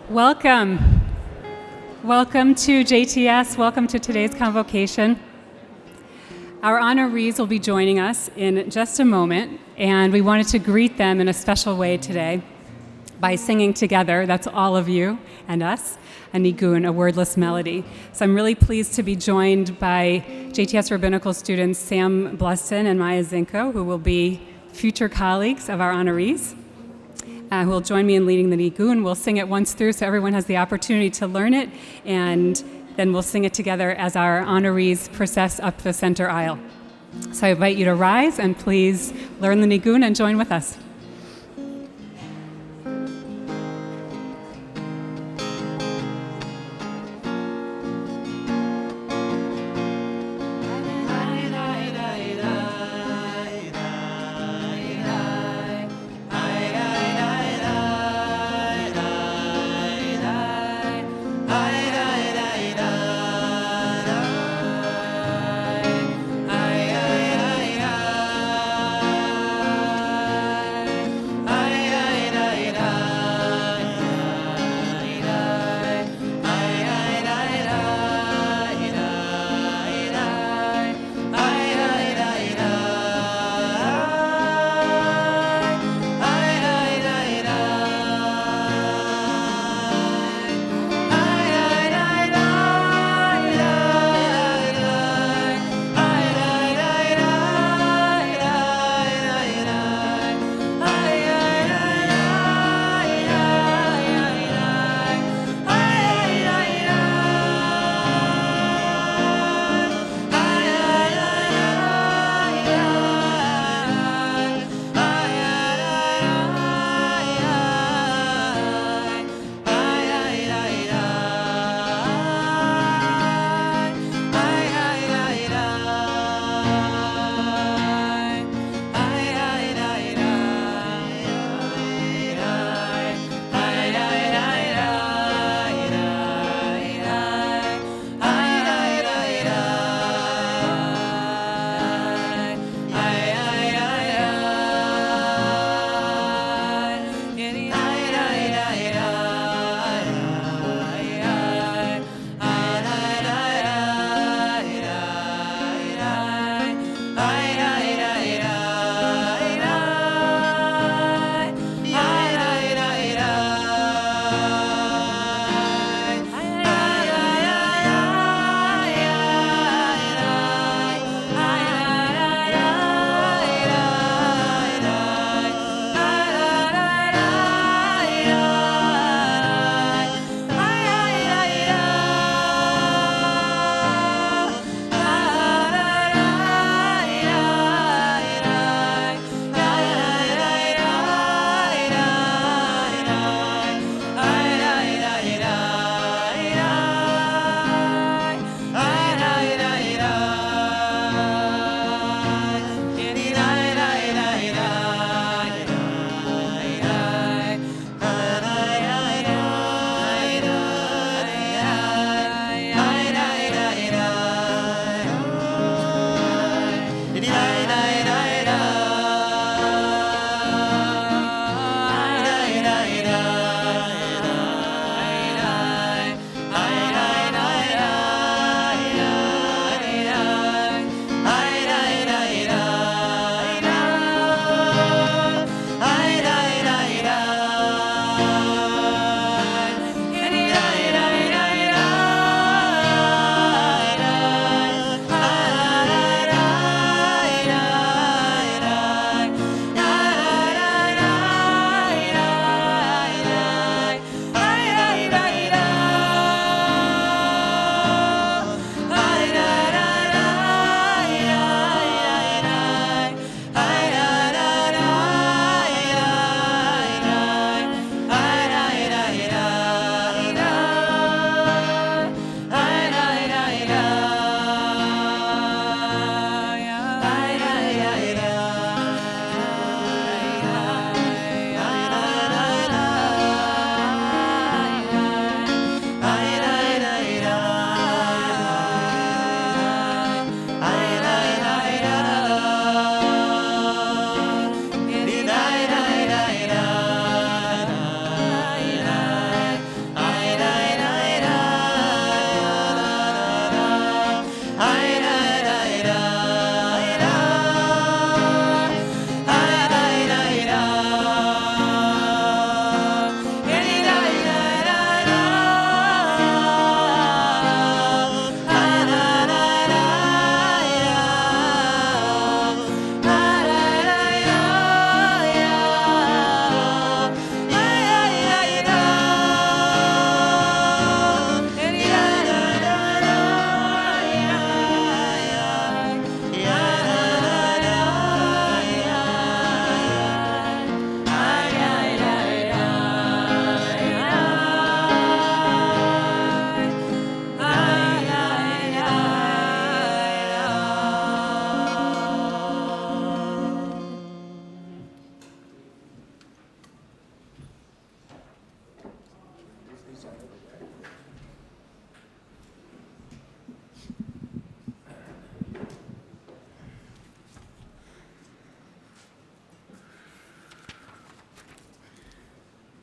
Welcome. Welcome to JTS. Welcome to today's Convocation. Our honorees will be joining us in just a moment, and we wanted to greet them in a special way today by singing together, that's all of you and us, a nigun, a wordless melody. So I'm really pleased to be joined by JTS Rabbinical students Sam Bluston and Maya Zinko, who will be future colleagues of our honorees, who will join me in leading the nigun. We'll sing it once through so everyone has the opportunity to learn it, and then we'll sing it together as our honorees process up the center aisle. So I invite you to rise and please learn the nigun and join with us.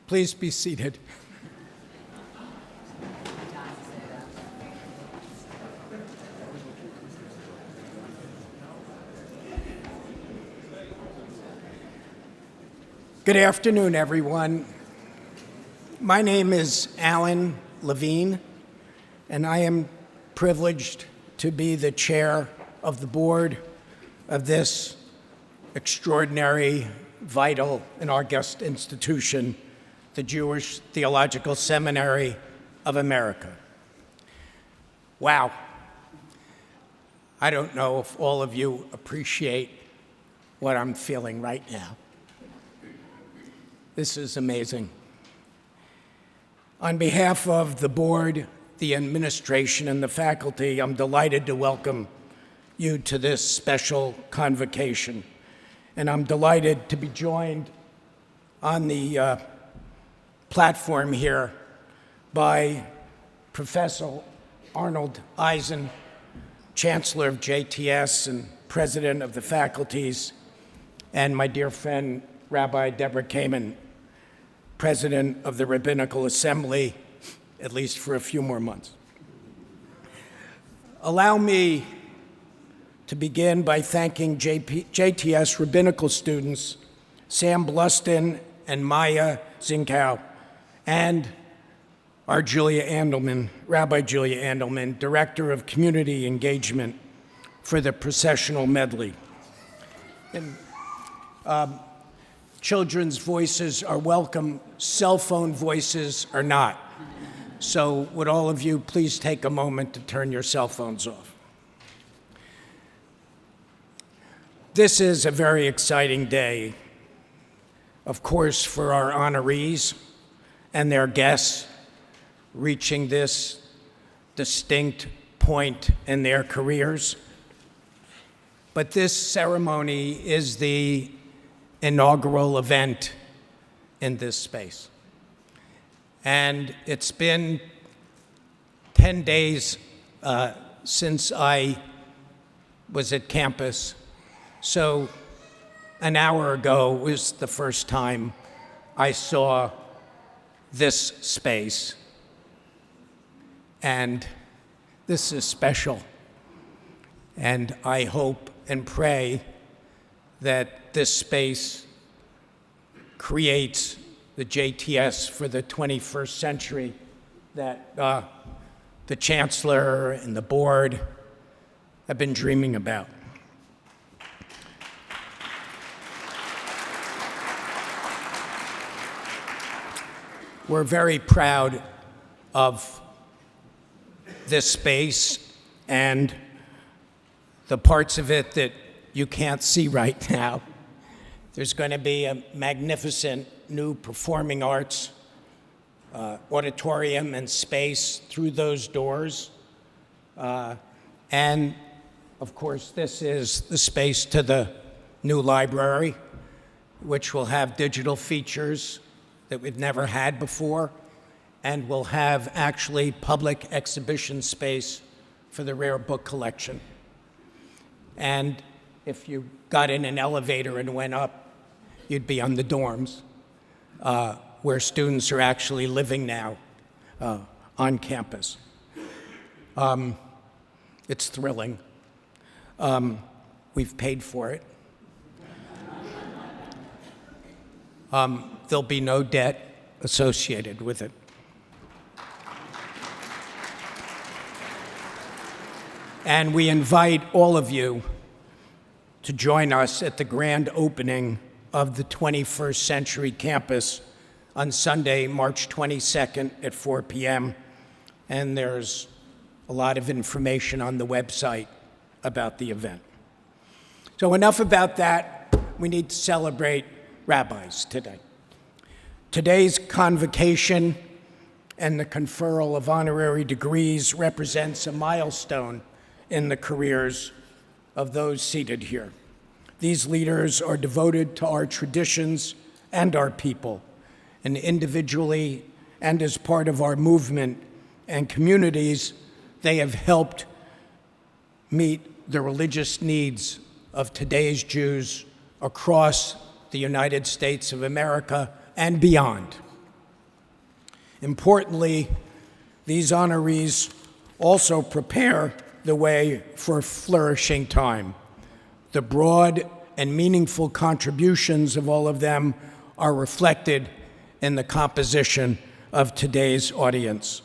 Please be seated. Good afternoon, everyone. My name is Alan Levine, and I am privileged to be the chair of the board of this extraordinary, vital, and august institution, the Jewish Theological Seminary of America. Wow. I don't know if all of you appreciate what I'm feeling right now. This is amazing. On behalf of the board, the administration, and the faculty, I'm delighted to welcome you to this special convocation. And I'm delighted to be joined on the platform here by Professor Arnold Eisen, Chancellor of JTS and President of the faculties, and my dear friend, Rabbi Deborah Camon, President of the Rabbinical Assembly, at least for a few more months. Allow me to begin by thanking JTS Rabbinical students, Sam Bluston and Maya Zinkow, and our Julia Andelman, Rabbi Julia Andelman, Director of Community Engagement, for the processional medley. And, children's voices are welcome, cell phone voices are not. So would all of you please take a moment to turn your cell phones off. This is a very exciting day, of course, for our honorees and their guests reaching this distinct point in their careers. But this ceremony is the inaugural event in this space. And it's been 10 days since I was at campus. So an hour ago was the first time I saw this space. And this is special. And I hope and pray that this space creates the JTS for the 21st century that the chancellor and the board have been dreaming about. We're very proud of this space and the parts of it that you can't see right now. There's going to be a magnificent new performing arts auditorium and space through those doors. And of course, this is the space to the new library, which will have digital features that we've never had before, and will have actually public exhibition space for the rare book collection. And if you got in an elevator and went up, you'd be on the dorms, where students are actually living now on campus. It's thrilling. We've paid for it. There'll be no debt associated with it. And we invite all of you to join us at the grand opening of the 21st Century Campus on Sunday, March 22nd at 4 p.m. And there's a lot of information on the website about the event. So enough about that. We need to celebrate rabbis today. Today's convocation and the conferral of honorary degrees represents a milestone in the careers of those seated here. These leaders are devoted to our traditions and our people, and individually and as part of our movement and communities, they have helped meet the religious needs of today's Jews across the United States of America and beyond. Importantly, these honorees also prepare the way for a flourishing time. The broad and meaningful contributions of all of them are reflected in the composition of today's audience.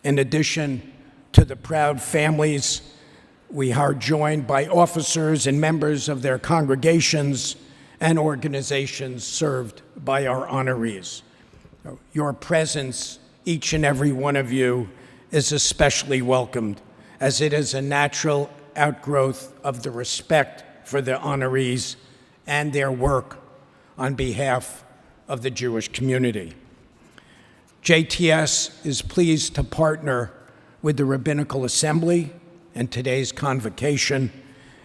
In addition to the proud families, we are joined by officers and members of their congregations and organizations served by our honorees. Your presence, each and every one of you, is especially welcomed, as it is a natural outgrowth of the respect for the honorees and their work on behalf of the Jewish community. JTS is pleased to partner with the Rabbinical Assembly and today's Convocation,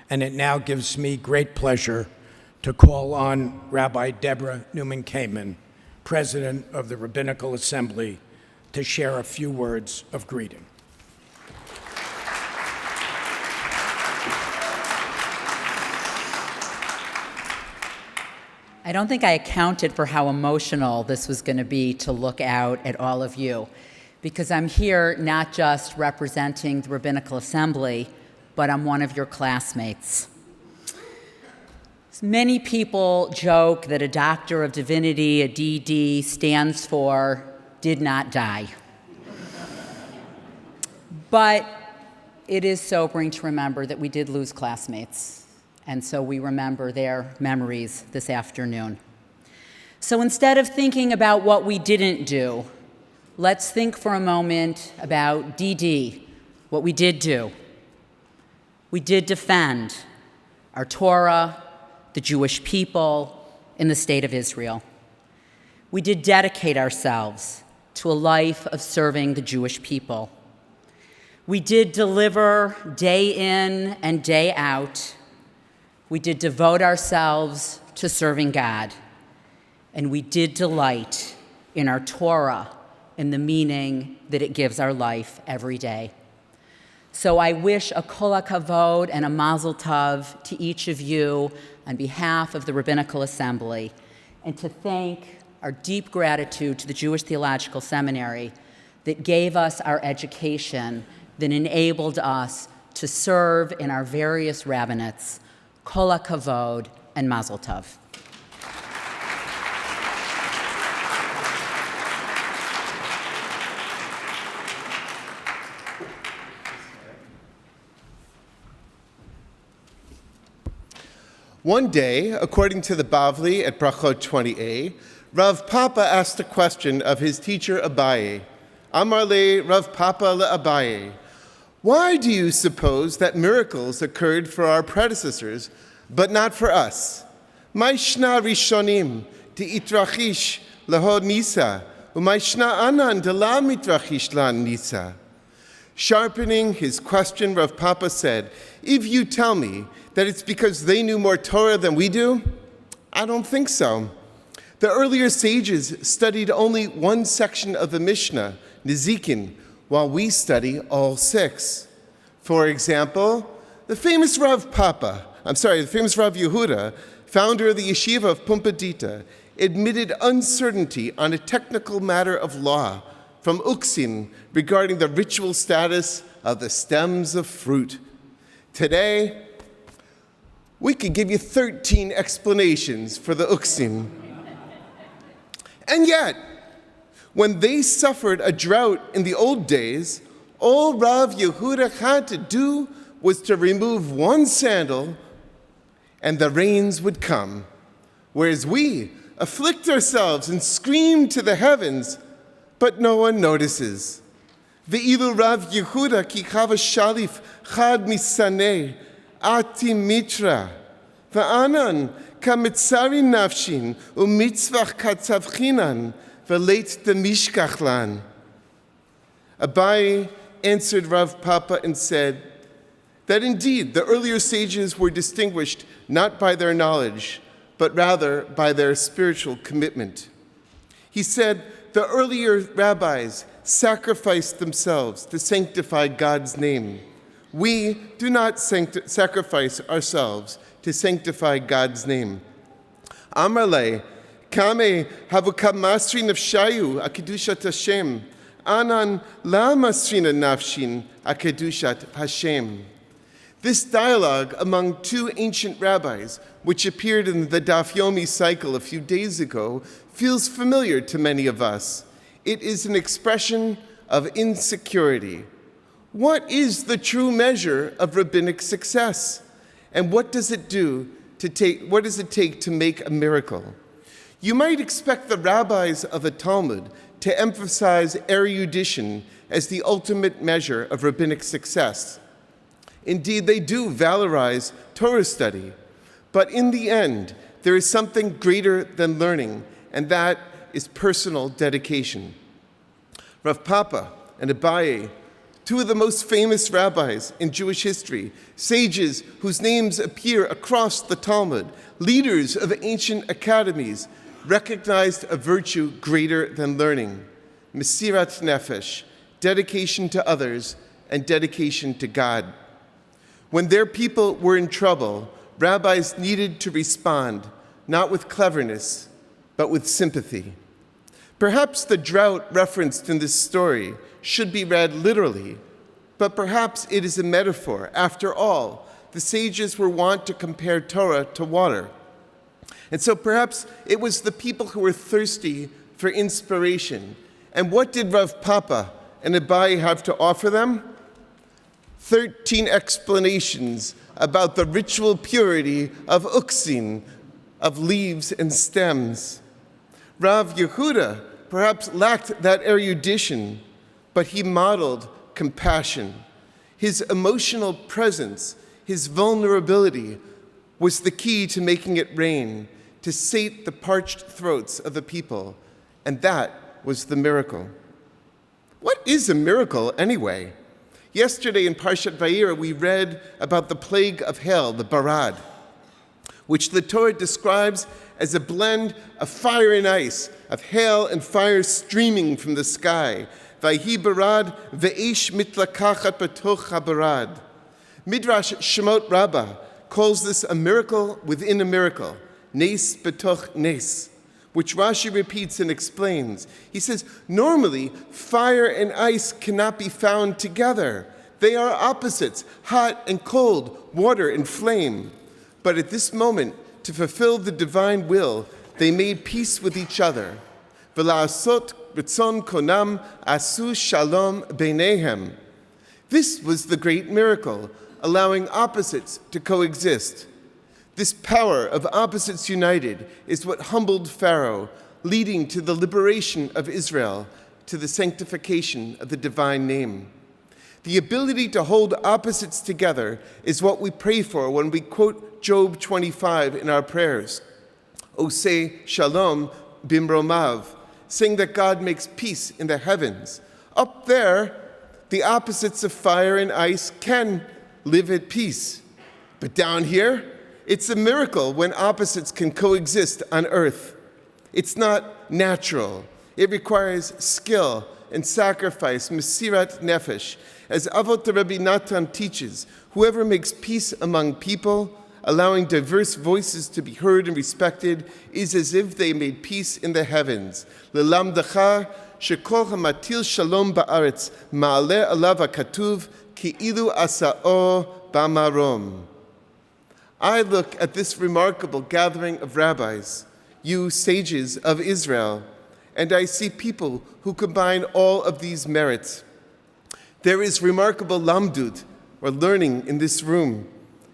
and it now gives me great pleasure to call on Rabbi Deborah Neumann Camon, President of the Rabbinical Assembly, to share a few words of greeting. I don't think I accounted for how emotional this was going to be to look out at all of you, because I'm here not just representing the Rabbinical Assembly, but I'm one of your classmates. Many people joke that a Doctor of Divinity, a DD, stands for did not die. But it is sobering to remember that we did lose classmates, and so we remember their memories this afternoon. So instead of thinking about what we didn't do, let's think for a moment about DD, what we did do. We did defend our Torah, the Jewish people, in the state of Israel. We did dedicate ourselves to a life of serving the Jewish people. We did deliver day in and day out. We did devote ourselves to serving God. And we did delight in our Torah and the meaning that it gives our life every day. So I wish a kol hakavod and a mazel tov to each of you on behalf of the Rabbinical Assembly, and to thank our deep gratitude to the Jewish Theological Seminary that gave us our education, that enabled us to serve in our various rabbinates. Kol hakavod and mazel tov. One day, according to the Bavli at Brachot 20a, Rav Papa asked a question of his teacher Abaye. Amar le Rav Papa le Abaye, why do you suppose that miracles occurred for our predecessors, but not for us? Ma'ishna rishonim itrachish leho nisa, u'ma'ishna anan la mitrachish la nisa. Sharpening his question, Rav Papa said, if you tell me that it's because they knew more Torah than we do, I don't think so. The earlier sages studied only one section of the Mishnah, Nezikin, while we study all 6. For example, the famous Rav Yehuda, founder of the yeshiva of Pumbedita, admitted uncertainty on a technical matter of law from Uksin regarding the ritual status of the stems of fruit. Today, we could give you 13 explanations for the Uksin. And yet, when they suffered a drought in the old days, all Rav Yehuda had to do was to remove one sandal and the rains would come. Whereas we afflict ourselves and scream to the heavens, but no one notices. Ve'ilu Rav Yehuda ki chava shalif chad misaneh ati mitra va'anan kamitzari nafshin u'mitzvach katzavchinan v'leit demishkachlan. Abaye answered Rav Papa and said that indeed the earlier sages were distinguished not by their knowledge, but rather by their spiritual commitment. He said the earlier rabbis sacrificed themselves to sanctify God's name. We do not sacrifice ourselves to sanctify God's name. Amar le, Kame havukam masri nafshayu akedushat Hashem. Anan la masrina nafshin akedushat Hashem. This dialogue among two ancient rabbis, which appeared in the Daf Yomi cycle a few days ago, feels familiar to many of us. It is an expression of insecurity. What is the true measure of rabbinic success? And what does it take to make a miracle? You might expect the rabbis of the Talmud to emphasize erudition as the ultimate measure of rabbinic success. Indeed, they do valorize Torah study. But in the end, there is something greater than learning, and that is personal dedication. Rav Papa and Abaye, two of the most famous rabbis in Jewish history, sages whose names appear across the Talmud, leaders of ancient academies, recognized a virtue greater than learning: Mesirat Nefesh, dedication to others and dedication to God. When their people were in trouble, rabbis needed to respond, not with cleverness, but with sympathy. Perhaps the drought referenced in this story should be read literally, but perhaps it is a metaphor. After all, the sages were wont to compare Torah to water. And so perhaps it was the people who were thirsty for inspiration. And what did Rav Papa and Abaye have to offer them? 13 explanations about the ritual purity of uksin, of leaves and stems. Rav Yehuda perhaps lacked that erudition, but he modeled compassion. His emotional presence, his vulnerability, was the key to making it rain, to sate the parched throats of the people, and that was the miracle. What is a miracle anyway? Yesterday in Parshat Vayera, we read about the plague of hail, the barad, which the Torah describes as a blend of fire and ice, of hail and fire streaming from the sky. Vayhi barad ve'esh mitlakachat b'toch habarad. Midrash Shemot Rabbah calls this a miracle within a miracle, nes b'toch nes, which Rashi repeats and explains. He says, normally, fire and ice cannot be found together. They are opposites, hot and cold, water and flame. But at this moment, to fulfill the divine will, they made peace with each other. V'la'asot ritzon konam asu shalom beinehem. This was the great miracle, allowing opposites to coexist. This power of opposites united is what humbled Pharaoh, leading to the liberation of Israel, to the sanctification of the divine name. The ability to hold opposites together is what we pray for when we quote Job 25 in our prayers. Oseh shalom bimromav, saying that God makes peace in the heavens. Up there, the opposites of fire and ice can live at peace. But down here, it's a miracle when opposites can coexist on earth. It's not natural. It requires skill and sacrifice, mesirat nefesh. As Avot Rabbi Natan teaches, whoever makes peace among people, allowing diverse voices to be heard and respected, is as if they made peace in the heavens. Lelamdacha shekol hamatil shalom ba'aretz ma'aleh alav hakatuv ki'ilu asa'o b'marom. I look at this remarkable gathering of rabbis, you sages of Israel, and I see people who combine all of these merits. There is remarkable lamdut, or learning, in this room,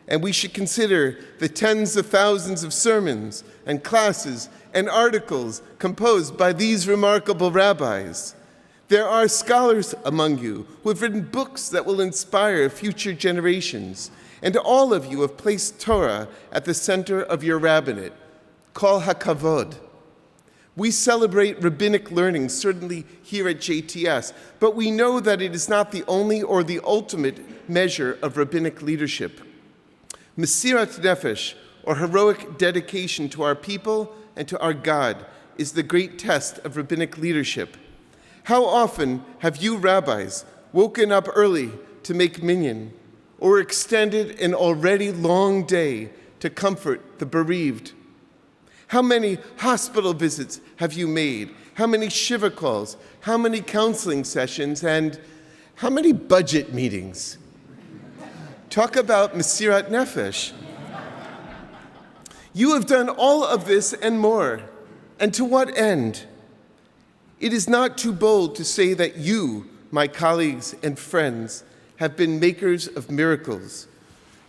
and we should consider the tens of thousands of sermons and classes and articles composed by these remarkable rabbis. There are scholars among you who have written books that will inspire future generations, and all of you have placed Torah at the center of your rabbinate. Kol hakavod. We celebrate rabbinic learning, certainly here at JTS, but we know that it is not the only or the ultimate measure of rabbinic leadership. Mesirat nefesh, or heroic dedication to our people and to our God, is the great test of rabbinic leadership. How often have you rabbis woken up early to make minyan, or extended an already long day to comfort the bereaved? How many hospital visits have you made? How many shiva calls? How many counseling sessions? And how many budget meetings? Talk about Mesirat Nefesh. You have done all of this and more. And to what end? It is not too bold to say that you, my colleagues and friends, have been makers of miracles.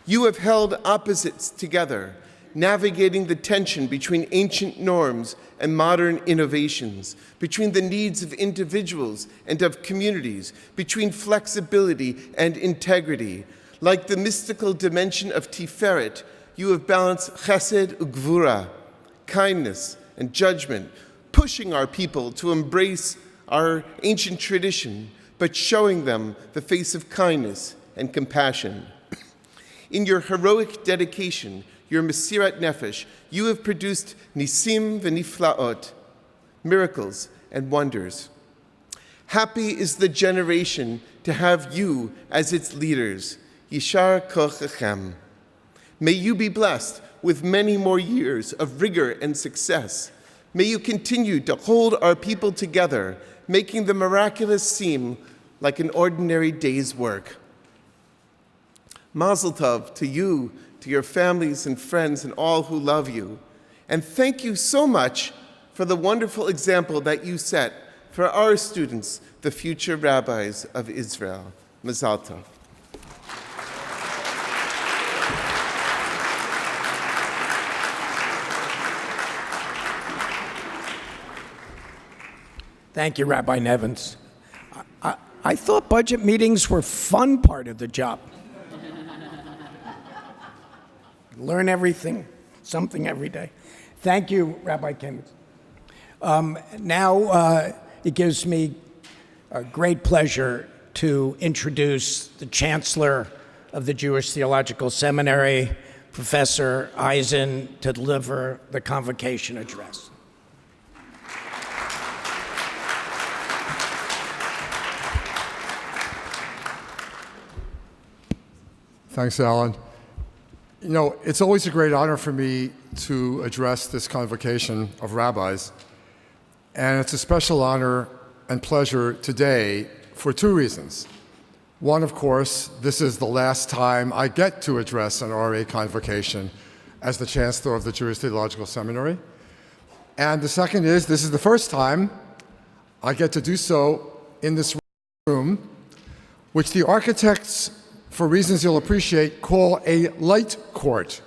You have held opposites together, navigating the tension between ancient norms and modern innovations, between the needs of individuals and of communities, between flexibility and integrity. Like the mystical dimension of Tiferet, you have balanced chesed ugvura, kindness and judgment, pushing our people to embrace our ancient tradition, but showing them the face of kindness and compassion. In your heroic dedication, your Mesirat Nefesh, you have produced nisim v'niflaot, miracles and wonders. Happy is the generation to have you as its leaders. Yishar kochechem. May you be blessed with many more years of rigor and success. May you continue to hold our people together, making the miraculous seem like an ordinary day's work. Mazel tov to you, to your families and friends and all who love you. And thank you so much for the wonderful example that you set for our students, the future rabbis of Israel. Mazel tov. Thank you, Rabbi Nevins. I thought budget meetings were fun part of the job. Learn something every day. Thank you, Rabbi Kimmons. Now it gives me a great pleasure to introduce the Chancellor of the Jewish Theological Seminary, Professor Eisen, to deliver the Convocation address. Thanks, Alan. You know, it's always a great honor for me to address this convocation of rabbis, and it's a special honor and pleasure today for two reasons. One, of course, this is the last time I get to address an RA convocation as the Chancellor of the Jewish Theological Seminary. And the second is, this is the first time I get to do so in this room, which the architects, for reasons you'll appreciate, call a light court.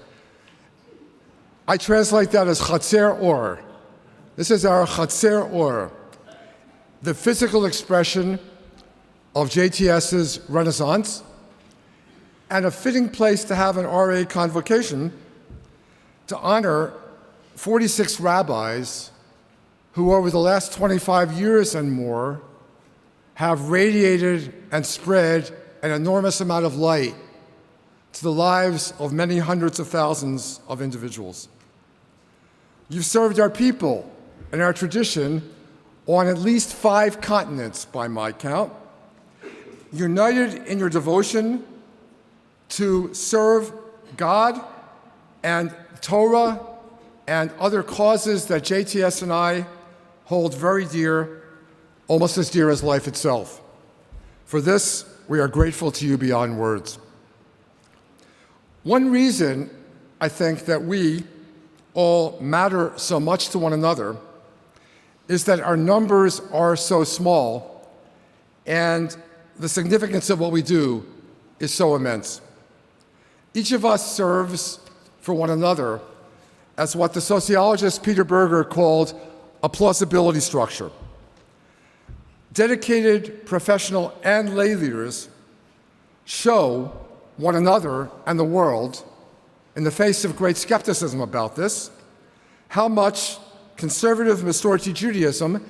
I translate that as Chatzer Or. This is our Chatzer Or, the physical expression of JTS's Renaissance, and a fitting place to have an RA convocation to honor 46 rabbis who over the last 25 years and more have radiated and spread an enormous amount of light to the lives of many hundreds of thousands of individuals. You've served our people and our tradition on at least 5 continents, by my count, united in your devotion to serve God and Torah and other causes that JTS and I hold very dear, almost as dear as life itself. For this, we are grateful to you beyond words. One reason I think that we all matter so much to one another is that our numbers are so small and the significance of what we do is so immense. Each of us serves for one another as what the sociologist Peter Berger called a plausibility structure. Dedicated professional and lay leaders show one another and the world, in the face of great skepticism about this, how much conservative Masorti Judaism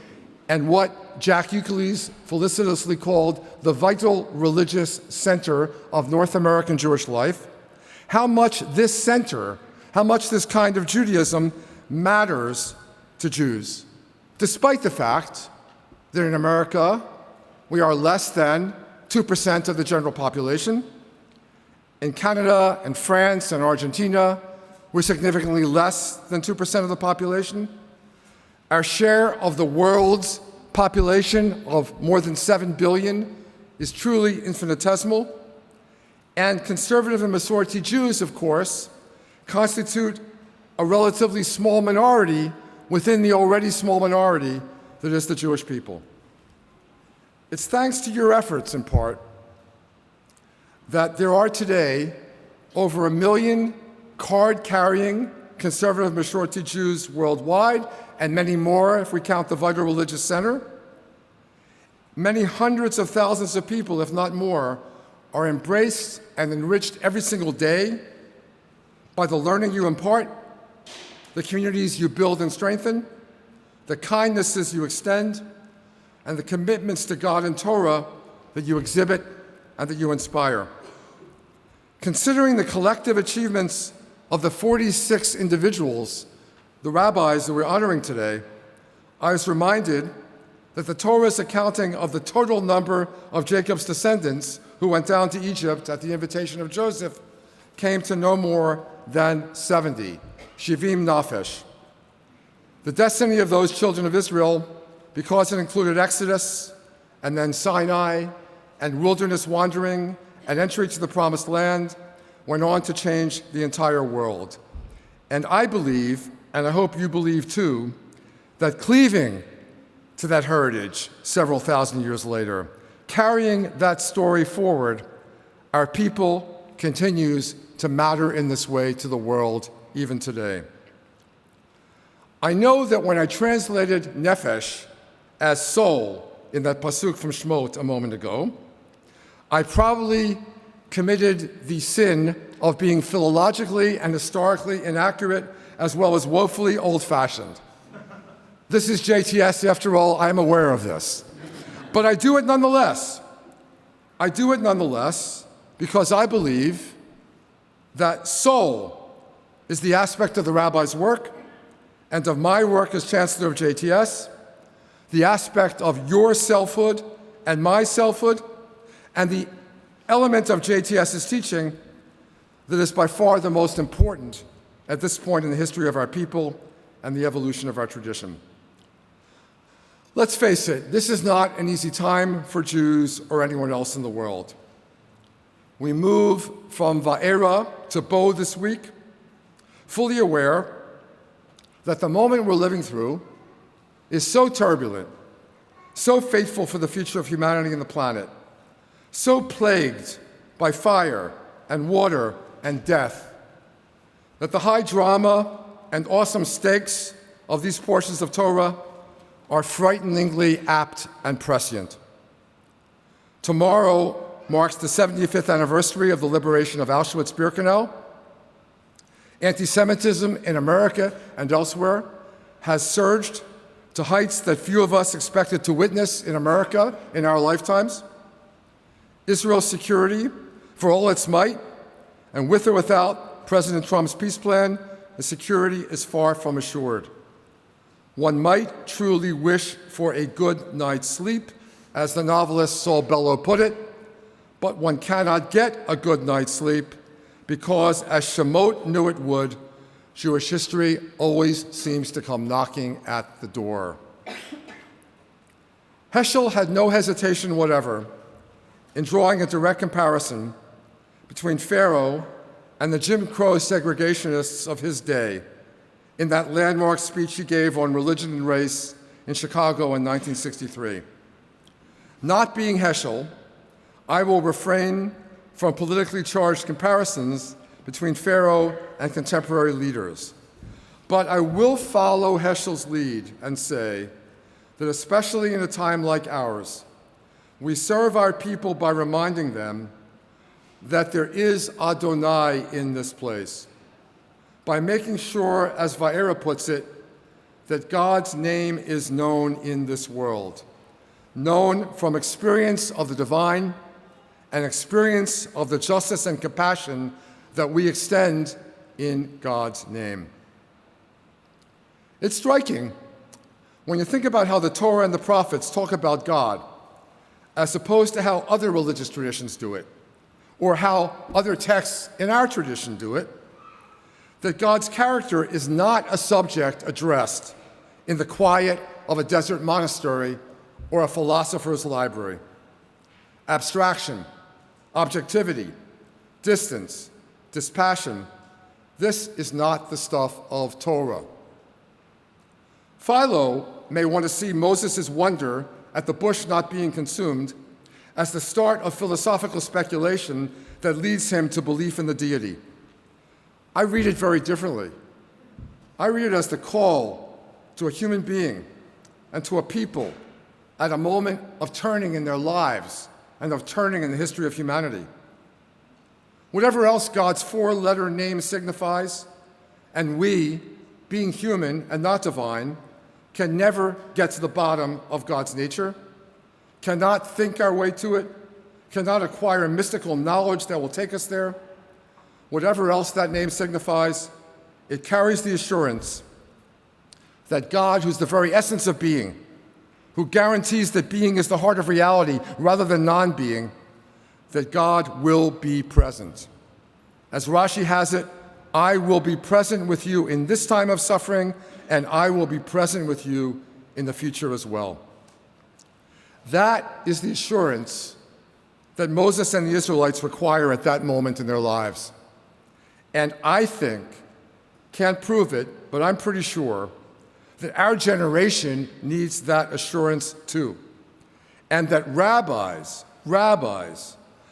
and what Jack Euclides felicitously called the vital religious center of North American Jewish life, how much this center, how much this kind of Judaism matters to Jews, despite the fact that in America, we are less than 2% of the general population. In Canada and France and Argentina, we're significantly less than 2% of the population. Our share of the world's population of more than 7 billion is truly infinitesimal. And conservative and Masorti Jews, of course, constitute a relatively small minority within the already small minority that is the Jewish people. It's thanks to your efforts, in part, that there are today over 1 million card-carrying conservative Masorti Jews worldwide, and many more if we count the Vital Religious Center. Many hundreds of thousands of people, if not more, are embraced and enriched every single day by the learning you impart, the communities you build and strengthen, the kindnesses you extend, and the commitments to God and Torah that you exhibit and that you inspire. Considering the collective achievements of the 46 individuals, the rabbis that we're honoring today, I was reminded that the Torah's accounting of the total number of Jacob's descendants who went down to Egypt at the invitation of Joseph came to no more than 70, Shivim Nafesh. The destiny of those children of Israel, because it included Exodus, and then Sinai, and wilderness wandering, and entry to the Promised Land, went on to change the entire world. And I believe, and I hope you believe too, that cleaving to that heritage several thousand years later, carrying that story forward, our people continues to matter in this way to the world even today. I know that when I translated nefesh as soul in that pasuk from Shemot a moment ago, I probably committed the sin of being philologically and historically inaccurate as well as woefully old-fashioned. This is JTS, after all, I'm aware of this. But I do it nonetheless. I do it nonetheless because I believe that soul is the aspect of the rabbi's work and of my work as Chancellor of JTS, the aspect of your selfhood and my selfhood, and the element of JTS's teaching that is by far the most important at this point in the history of our people and the evolution of our tradition. Let's face it, this is not an easy time for Jews or anyone else in the world. We move from Va'era to Bo this week, fully aware that the moment we're living through is so turbulent, so fateful for the future of humanity and the planet, so plagued by fire and water and death, that the high drama and awesome stakes of these portions of Torah are frighteningly apt and prescient. Tomorrow marks the 75th anniversary of the liberation of Auschwitz-Birkenau. Anti-Semitism in America and elsewhere has surged to heights that few of us expected to witness in America in our lifetimes. Israel's security, for all its might, and with or without President Trump's peace plan, the security is far from assured. One might truly wish for a good night's sleep, as the novelist Saul Bellow put it, but one cannot get a good night's sleep because, as Shemot knew it would, Jewish history always seems to come knocking at the door. Heschel had no hesitation whatever in drawing a direct comparison between Pharaoh and the Jim Crow segregationists of his day in that landmark speech he gave on religion and race in Chicago in 1963. Not being Heschel, I will refrain from politically charged comparisons between Pharaoh and contemporary leaders. But I will follow Heschel's lead and say that especially in a time like ours, we serve our people by reminding them that there is Adonai in this place, by making sure, as Va'era puts it, that God's name is known in this world, known from experience of the divine and experience of the justice and compassion that we extend in God's name. It's striking when you think about how the Torah and the prophets talk about God, as opposed to how other religious traditions do it, or how other texts in our tradition do it, that God's character is not a subject addressed in the quiet of a desert monastery or a philosopher's library. Abstraction, objectivity, distance, dispassion, this is not the stuff of Torah. Philo may want to see Moses' wonder at the bush not being consumed as the start of philosophical speculation that leads him to belief in the deity. I read it very differently. I read it as the call to a human being and to a people at a moment of turning in their lives and of turning in the history of humanity. Whatever else God's four-letter name signifies, and we, being human and not divine, can never get to the bottom of God's nature, cannot think our way to it, cannot acquire mystical knowledge that will take us there. Whatever else that name signifies, it carries the assurance that God, who's the very essence of being, who guarantees that being is the heart of reality rather than non-being, that God will be present. As Rashi has it, I will be present with you in this time of suffering, and I will be present with you in the future as well. That is the assurance that Moses and the Israelites require at that moment in their lives. And I think, can't prove it, but I'm pretty sure, that our generation needs that assurance too. And that rabbis,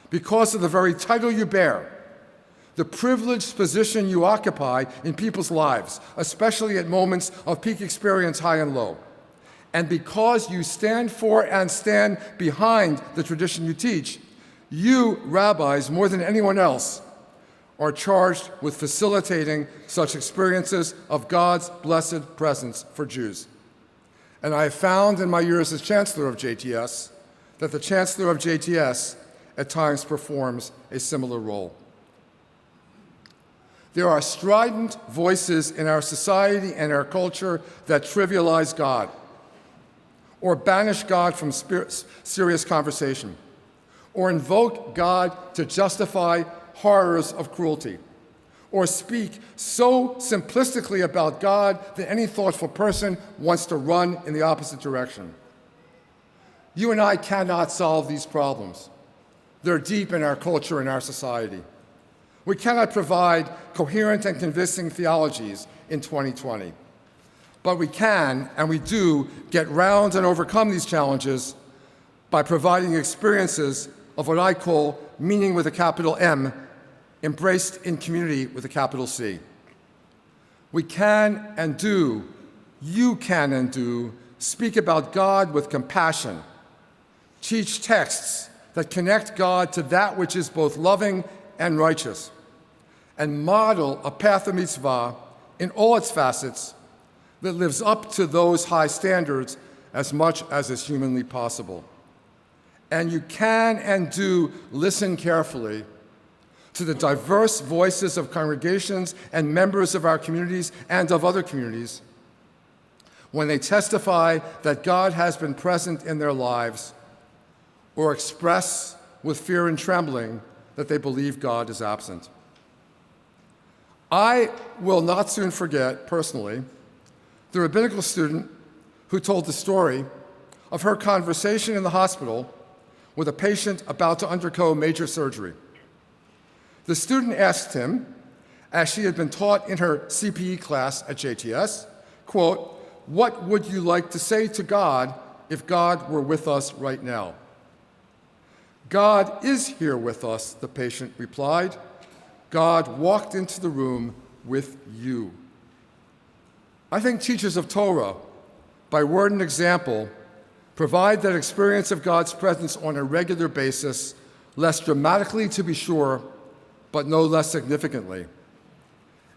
because of the very title you bear, the privileged position you occupy in people's lives, especially at moments of peak experience, high and low, and because you stand for and stand behind the tradition you teach, you, rabbis, more than anyone else, are charged with facilitating such experiences of God's blessed presence for Jews. And I have found in my years as Chancellor of JTS that the Chancellor of JTS at times performs a similar role. There are strident voices in our society and our culture that trivialize God or banish God from serious conversation or invoke God to justify horrors of cruelty, or speak so simplistically about God that any thoughtful person wants to run in the opposite direction. You and I cannot solve these problems. They're deep in our culture and our society. We cannot provide coherent and convincing theologies in 2020. But we can, and we do, get round and overcome these challenges by providing experiences of what I call meaning with a capital M, embraced in community with a capital C. We can and do, you can and do, speak about God with compassion, teach texts that connect God to that which is both loving and righteous, and model a path of mitzvah in all its facets that lives up to those high standards as much as is humanly possible. And you can and do listen carefully to the diverse voices of congregations and members of our communities and of other communities when they testify that God has been present in their lives or express with fear and trembling that they believe God is absent. I will not soon forget, personally, the rabbinical student who told the story of her conversation in the hospital with a patient about to undergo major surgery. The student asked him, as she had been taught in her CPE class at JTS, quote, "What would you like to say to God if God were with us right now?" "God is here with us," the patient replied. "God walked into the room with you." I think teachers of Torah, by word and example, provide that experience of God's presence on a regular basis, less dramatically to be sure, but no less significantly.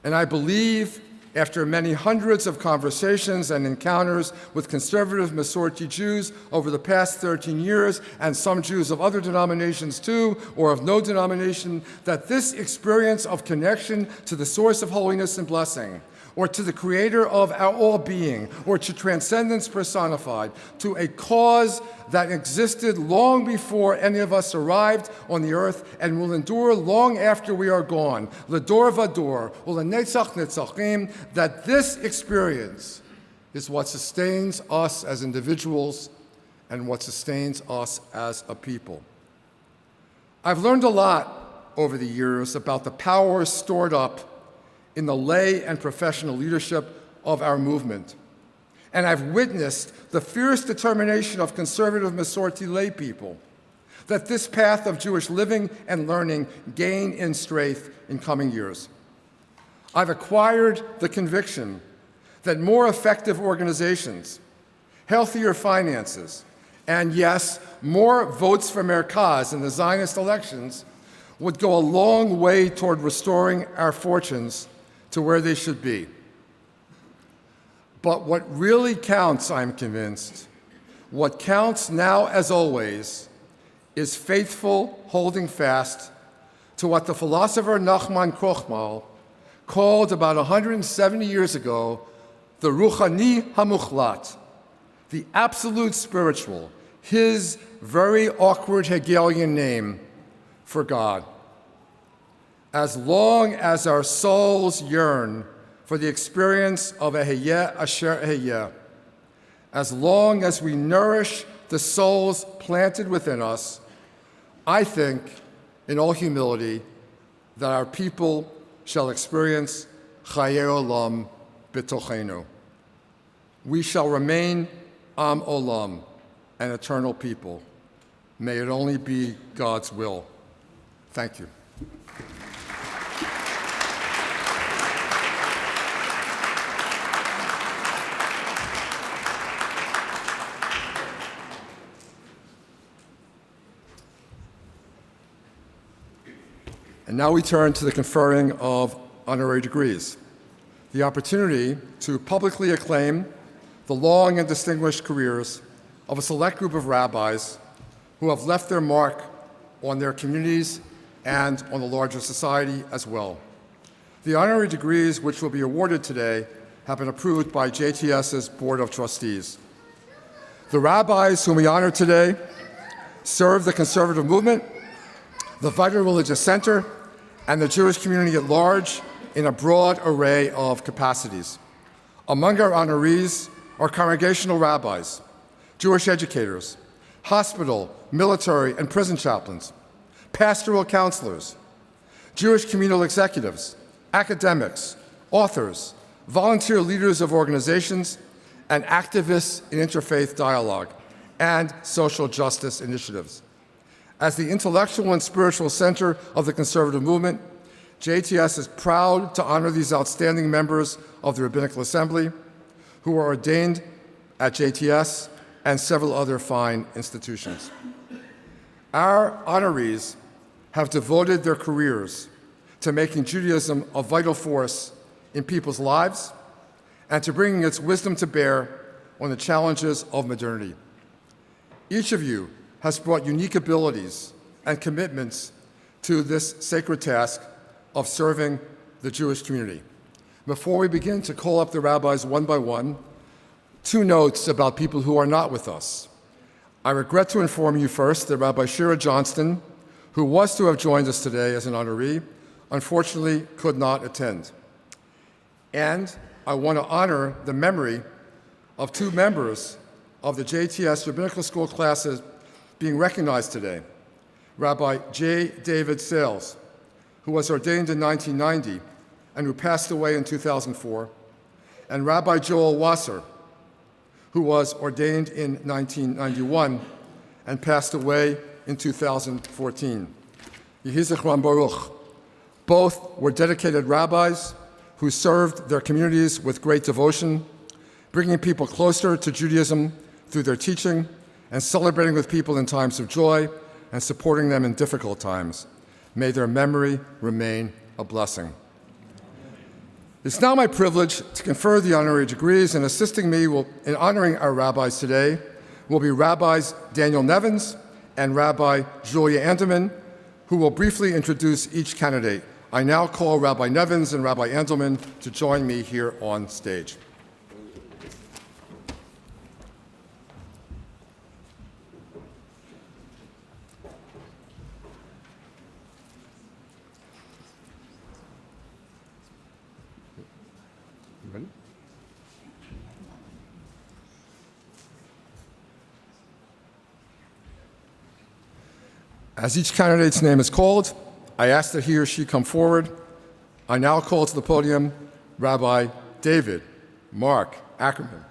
And I believe, after many hundreds of conversations and encounters with conservative Masorti Jews over the past 13 years, and some Jews of other denominations too, or of no denomination, that this experience of connection to the source of holiness and blessing, or to the creator of our all being, or to transcendence personified, to a cause that existed long before any of us arrived on the earth and will endure long after we are gone, l'dor vador, u'lenetzach netzachim, that this experience is what sustains us as individuals and what sustains us as a people. I've learned a lot over the years about the power stored up in the lay and professional leadership of our movement. And I've witnessed the fierce determination of conservative Masorti lay people that this path of Jewish living and learning gain in strength in coming years. I've acquired the conviction that more effective organizations, healthier finances, and yes, more votes for Merkaz in the Zionist elections would go a long way toward restoring our fortunes to where they should be. But what really counts, I'm convinced, what counts now as always, is faithful holding fast to what the philosopher Nachman Krochmal called about 170 years ago the Ruchani HaMuchlat, the absolute spiritual, his very awkward Hegelian name for God. As long as our souls yearn for the experience of Eheyeh Asher Eheyeh, as long as we nourish the souls planted within us, I think, in all humility, that our people shall experience Chayei Olam b'tochenu. We shall remain Am Olam, an eternal people. May it only be God's will. Thank you. And now we turn to the conferring of honorary degrees, the opportunity to publicly acclaim the long and distinguished careers of a select group of rabbis who have left their mark on their communities and on the larger society as well. The honorary degrees which will be awarded today have been approved by JTS's Board of Trustees. The rabbis whom we honor today serve the conservative movement, the vital religious center, and the Jewish community at large in a broad array of capacities. Among our honorees are congregational rabbis, Jewish educators, hospital, military, and prison chaplains, pastoral counselors, Jewish communal executives, academics, authors, volunteer leaders of organizations, and activists in interfaith dialogue and social justice initiatives. As the intellectual and spiritual center of the conservative movement, JTS is proud to honor these outstanding members of the Rabbinical Assembly who are ordained at JTS and several other fine institutions. Our honorees have devoted their careers to making Judaism a vital force in people's lives and to bringing its wisdom to bear on the challenges of modernity. Each of you has brought unique abilities and commitments to this sacred task of serving the Jewish community. Before we begin to call up the rabbis one by one, 2 notes about people who are not with us. I regret to inform you first that Rabbi Shira Johnston, who was to have joined us today as an honoree, unfortunately could not attend. And I want to honor the memory of 2 members of the JTS Rabbinical School classes being recognized today. Rabbi J. David Sales, who was ordained in 1990 and who passed away in 2004, and Rabbi Joel Wasser, who was ordained in 1991 and passed away in 2014. Yehi Zichron Baruch. Both were dedicated rabbis who served their communities with great devotion, bringing people closer to Judaism through their teaching and celebrating with people in times of joy and supporting them in difficult times. May their memory remain a blessing. It's now my privilege to confer the honorary degrees, and assisting me in honoring our rabbis today will be Rabbis Daniel Nevins and Rabbi Julia Anderman, who will briefly introduce each candidate. I now call Rabbi Nevins and Rabbi Andelman to join me here on stage. Ready? As each candidate's name is called, I ask that he or she come forward. I now call to the podium Rabbi David Mark Ackerman.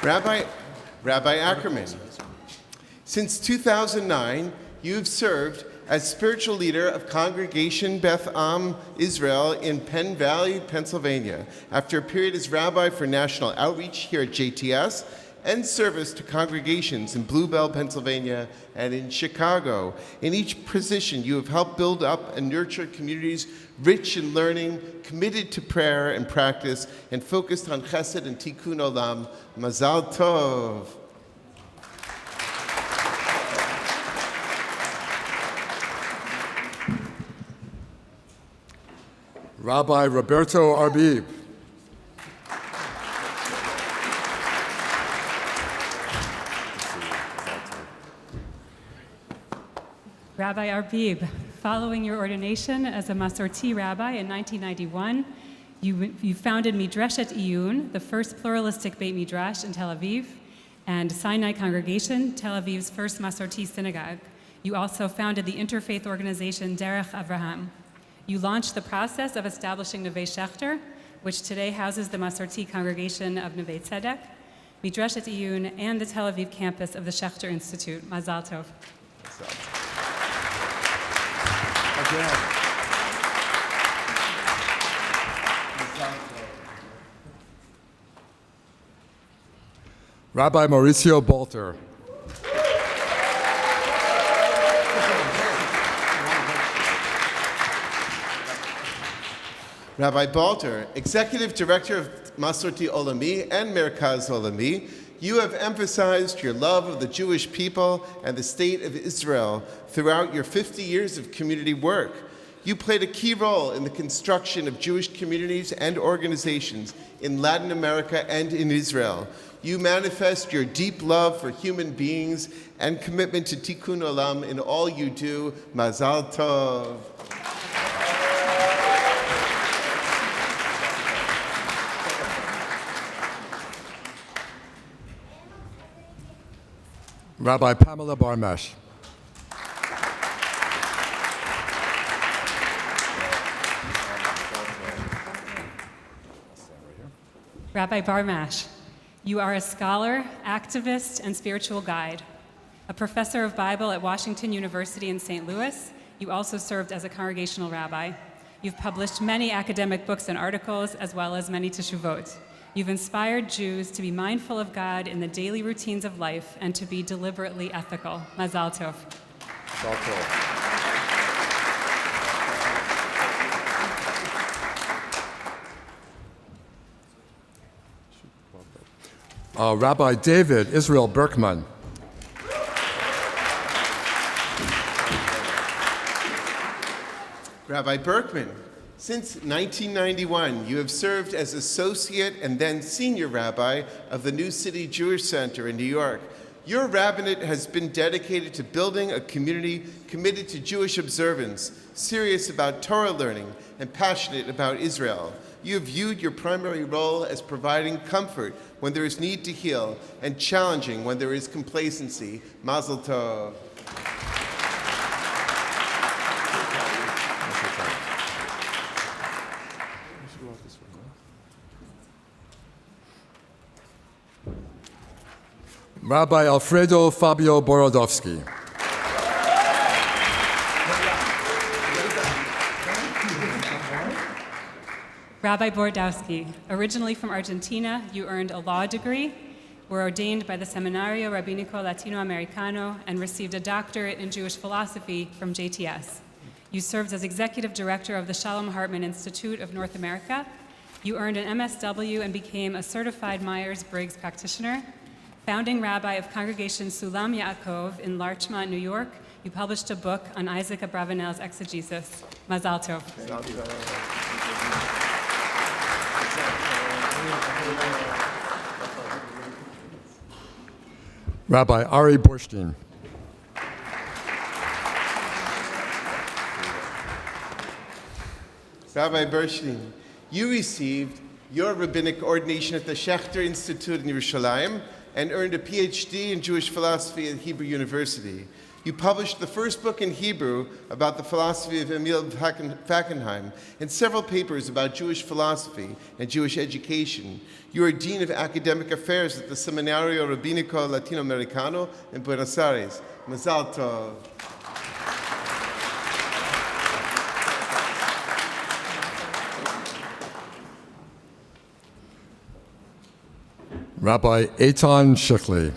Rabbi Ackerman, since 2009, you have served as spiritual leader of Congregation Beth Am Israel in Penn Valley, Pennsylvania, after a period as rabbi for national outreach here at JTS and service to congregations in Blue Bell, Pennsylvania, and in Chicago. In each position, you have helped build up and nurture communities rich in learning, committed to prayer and practice, and focused on chesed and tikkun olam. Mazal tov. Rabbi Roberto Arbib. Rabbi Arbib, following your ordination as a Masorti rabbi in 1991, you founded Midreshet Iyun, the first pluralistic Beit Midrash in Tel Aviv, and Sinai Congregation, Tel Aviv's first Masorti synagogue. You also founded the interfaith organization Derech Avraham. You launched the process of establishing Neve Shechter, which today houses the Masorti congregation of Neve Tzedek, Midreshet Iyun, and the Tel Aviv campus of the Shechter Institute. Mazal tov. Again. Rabbi Mauricio Balter. Rabbi Balter, Executive Director of Masorti Olami and Merkaz Olami, you have emphasized your love of the Jewish people and the state of Israel throughout your 50 years of community work. You played a key role in the construction of Jewish communities and organizations in Latin America and in Israel. You manifest your deep love for human beings and commitment to tikkun olam in all you do. Mazal tov. Rabbi Pamela Barmesh. Rabbi Barmash, you are a scholar, activist, and spiritual guide. A professor of Bible at Washington University in St. Louis, you also served as a congregational rabbi. You've published many academic books and articles, as well as many teshuvot. You've inspired Jews to be mindful of God in the daily routines of life and to be deliberately ethical. Mazal tov. Mazal tov. Rabbi David Israel Berkman. Rabbi Berkman, since 1991, you have served as associate and then senior rabbi of the New City Jewish Center in New York. Your rabbinate has been dedicated to building a community committed to Jewish observance, serious about Torah learning, and passionate about Israel. You have viewed your primary role as providing comfort when there is need to heal and challenging when there is complacency. Mazel tov. Rabbi Alfredo Fabio Borodowski. Rabbi Borodowski, originally from Argentina, you earned a law degree, were ordained by the Seminario Rabbinical Latinoamericano, and received a doctorate in Jewish philosophy from JTS. You served as executive director of the Shalom Hartman Institute of North America. You earned an MSW and became a certified Myers-Briggs practitioner. Founding rabbi of Congregation Sulam Yaakov in Larchmont, New York, you published a book on Isaac Abravanel's exegesis. Mazal tov. Rabbi Ari Borstein. Rabbi Berkman, you received your rabbinic ordination at the Schechter Institute in Yerushalayim and earned a PhD in Jewish philosophy at Hebrew University. You published the first book in Hebrew about the philosophy of Emil Fackenheim and several papers about Jewish philosophy and Jewish education. You are Dean of Academic Affairs at the Seminario Rabbinico Latinoamericano in Buenos Aires. Mazal tov. Rabbi Eitan Shikli.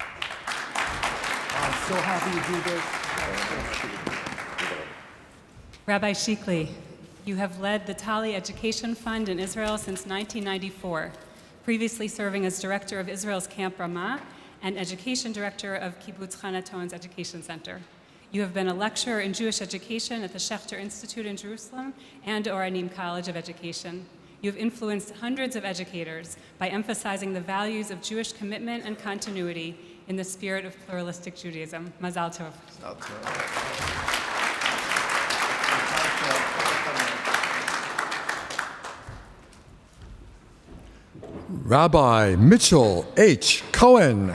I'm so happy to do this. Rabbi Shikli, you have led the Tali Education Fund in Israel since 1994, previously serving as director of Israel's Camp Ramah and education director of Kibbutz Hanaton's Education Center. You have been a lecturer in Jewish education at the Schechter Institute in Jerusalem and Orenim College of Education. You have influenced hundreds of educators by emphasizing the values of Jewish commitment and continuity in the spirit of pluralistic Judaism. Mazal tov. Mazal tov. Rabbi Mitchell H. Cohen.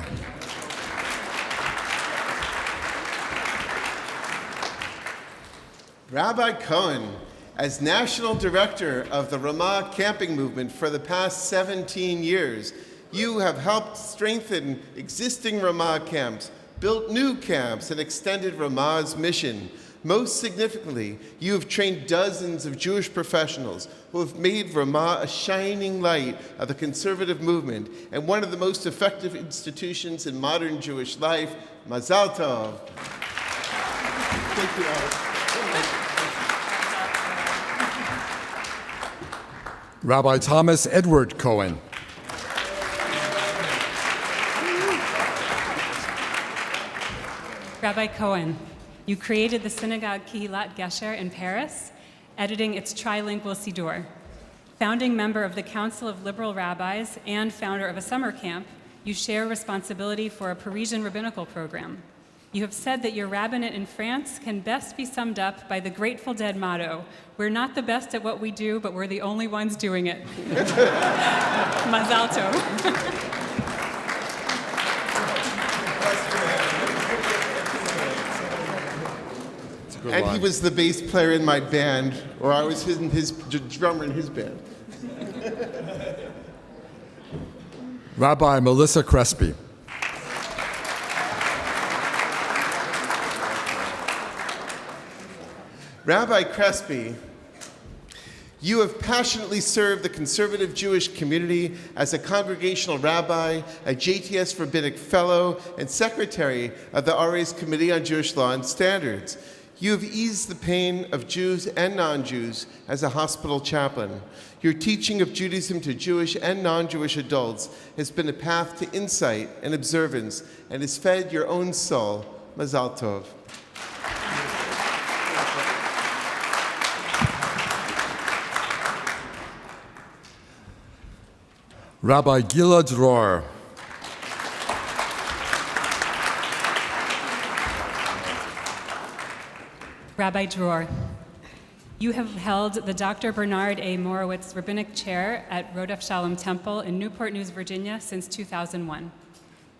Rabbi Cohen, as National Director of the Ramah Camping Movement for the past 17 years, you have helped strengthen existing Ramah camps, built new camps, and extended Ramah's mission. Most significantly, you have trained dozens of Jewish professionals who have made Ramah a shining light of the conservative movement and one of the most effective institutions in modern Jewish life. Mazal tov. Thank you all. Rabbi Thomas Edward Cohen. Rabbi Cohen, you created the synagogue Kihilat Gesher in Paris, editing its trilingual Siddur. Founding member of the Council of Liberal Rabbis and founder of a summer camp, you share responsibility for a Parisian rabbinical program. You have said that your rabbinate in France can best be summed up by the Grateful Dead motto, "We're not the best at what we do, but we're the only ones doing it." Mazal tov. And he was the bass player in my band, or I was his drummer in his band. Rabbi Melissa Crespi. Rabbi Crespi, you have passionately served the conservative Jewish community as a congregational rabbi, a JTS Rabbinic Fellow, and secretary of the RA's Committee on Jewish Law and Standards. You have eased the pain of Jews and non-Jews as a hospital chaplain. Your teaching of Judaism to Jewish and non-Jewish adults has been a path to insight and observance and has fed your own soul. Mazal tov. Rabbi Gilad Dror. Rabbi Dror, you have held the Dr. Bernard A. Morowitz Rabbinic Chair at Rodef Shalom Temple in Newport News, Virginia since 2001.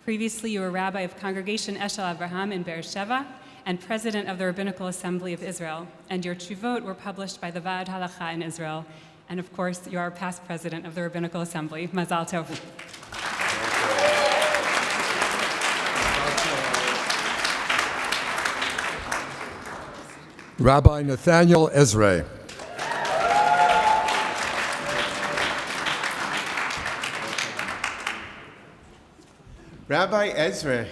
Previously, you were Rabbi of Congregation Eshel Avraham in Beersheba and President of the Rabbinical Assembly of Israel, and your Tshuvot were published by the Vaad Halacha in Israel. And of course, you are past president of the Rabbinical Assembly. Mazal tov. Rabbi Nathaniel Ezra. Rabbi Ezra,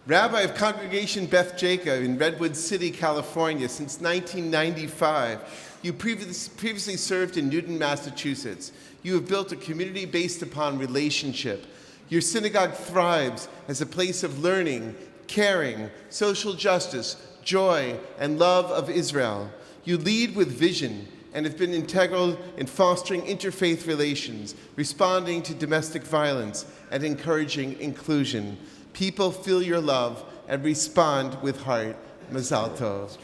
Rabbi of Congregation Beth Jacob in Redwood City, California since 1995. You previously served in Newton, Massachusetts. You have built a community based upon relationship. Your synagogue thrives as a place of learning, caring, social justice, joy, and love of Israel. You lead with vision and have been integral in fostering interfaith relations, responding to domestic violence, and encouraging inclusion. People feel your love and respond with heart. Mazal tov.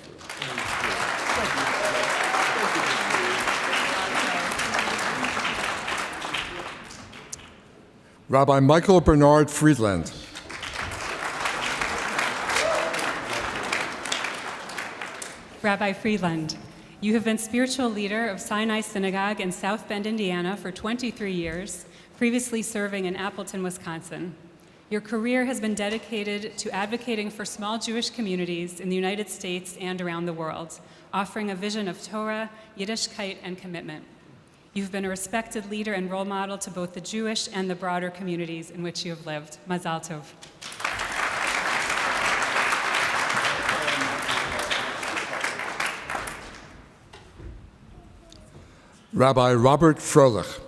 Rabbi Michael Bernard Friedland. Rabbi Friedland, you have been spiritual leader of Sinai Synagogue in South Bend, Indiana for 23 years, previously serving in Appleton, Wisconsin. Your career has been dedicated to advocating for small Jewish communities in the United States and around the world, offering a vision of Torah, Yiddishkeit, and commitment. You've been a respected leader and role model to both the Jewish and the broader communities in which you have lived. Mazal tov. Rabbi Robert Froelich.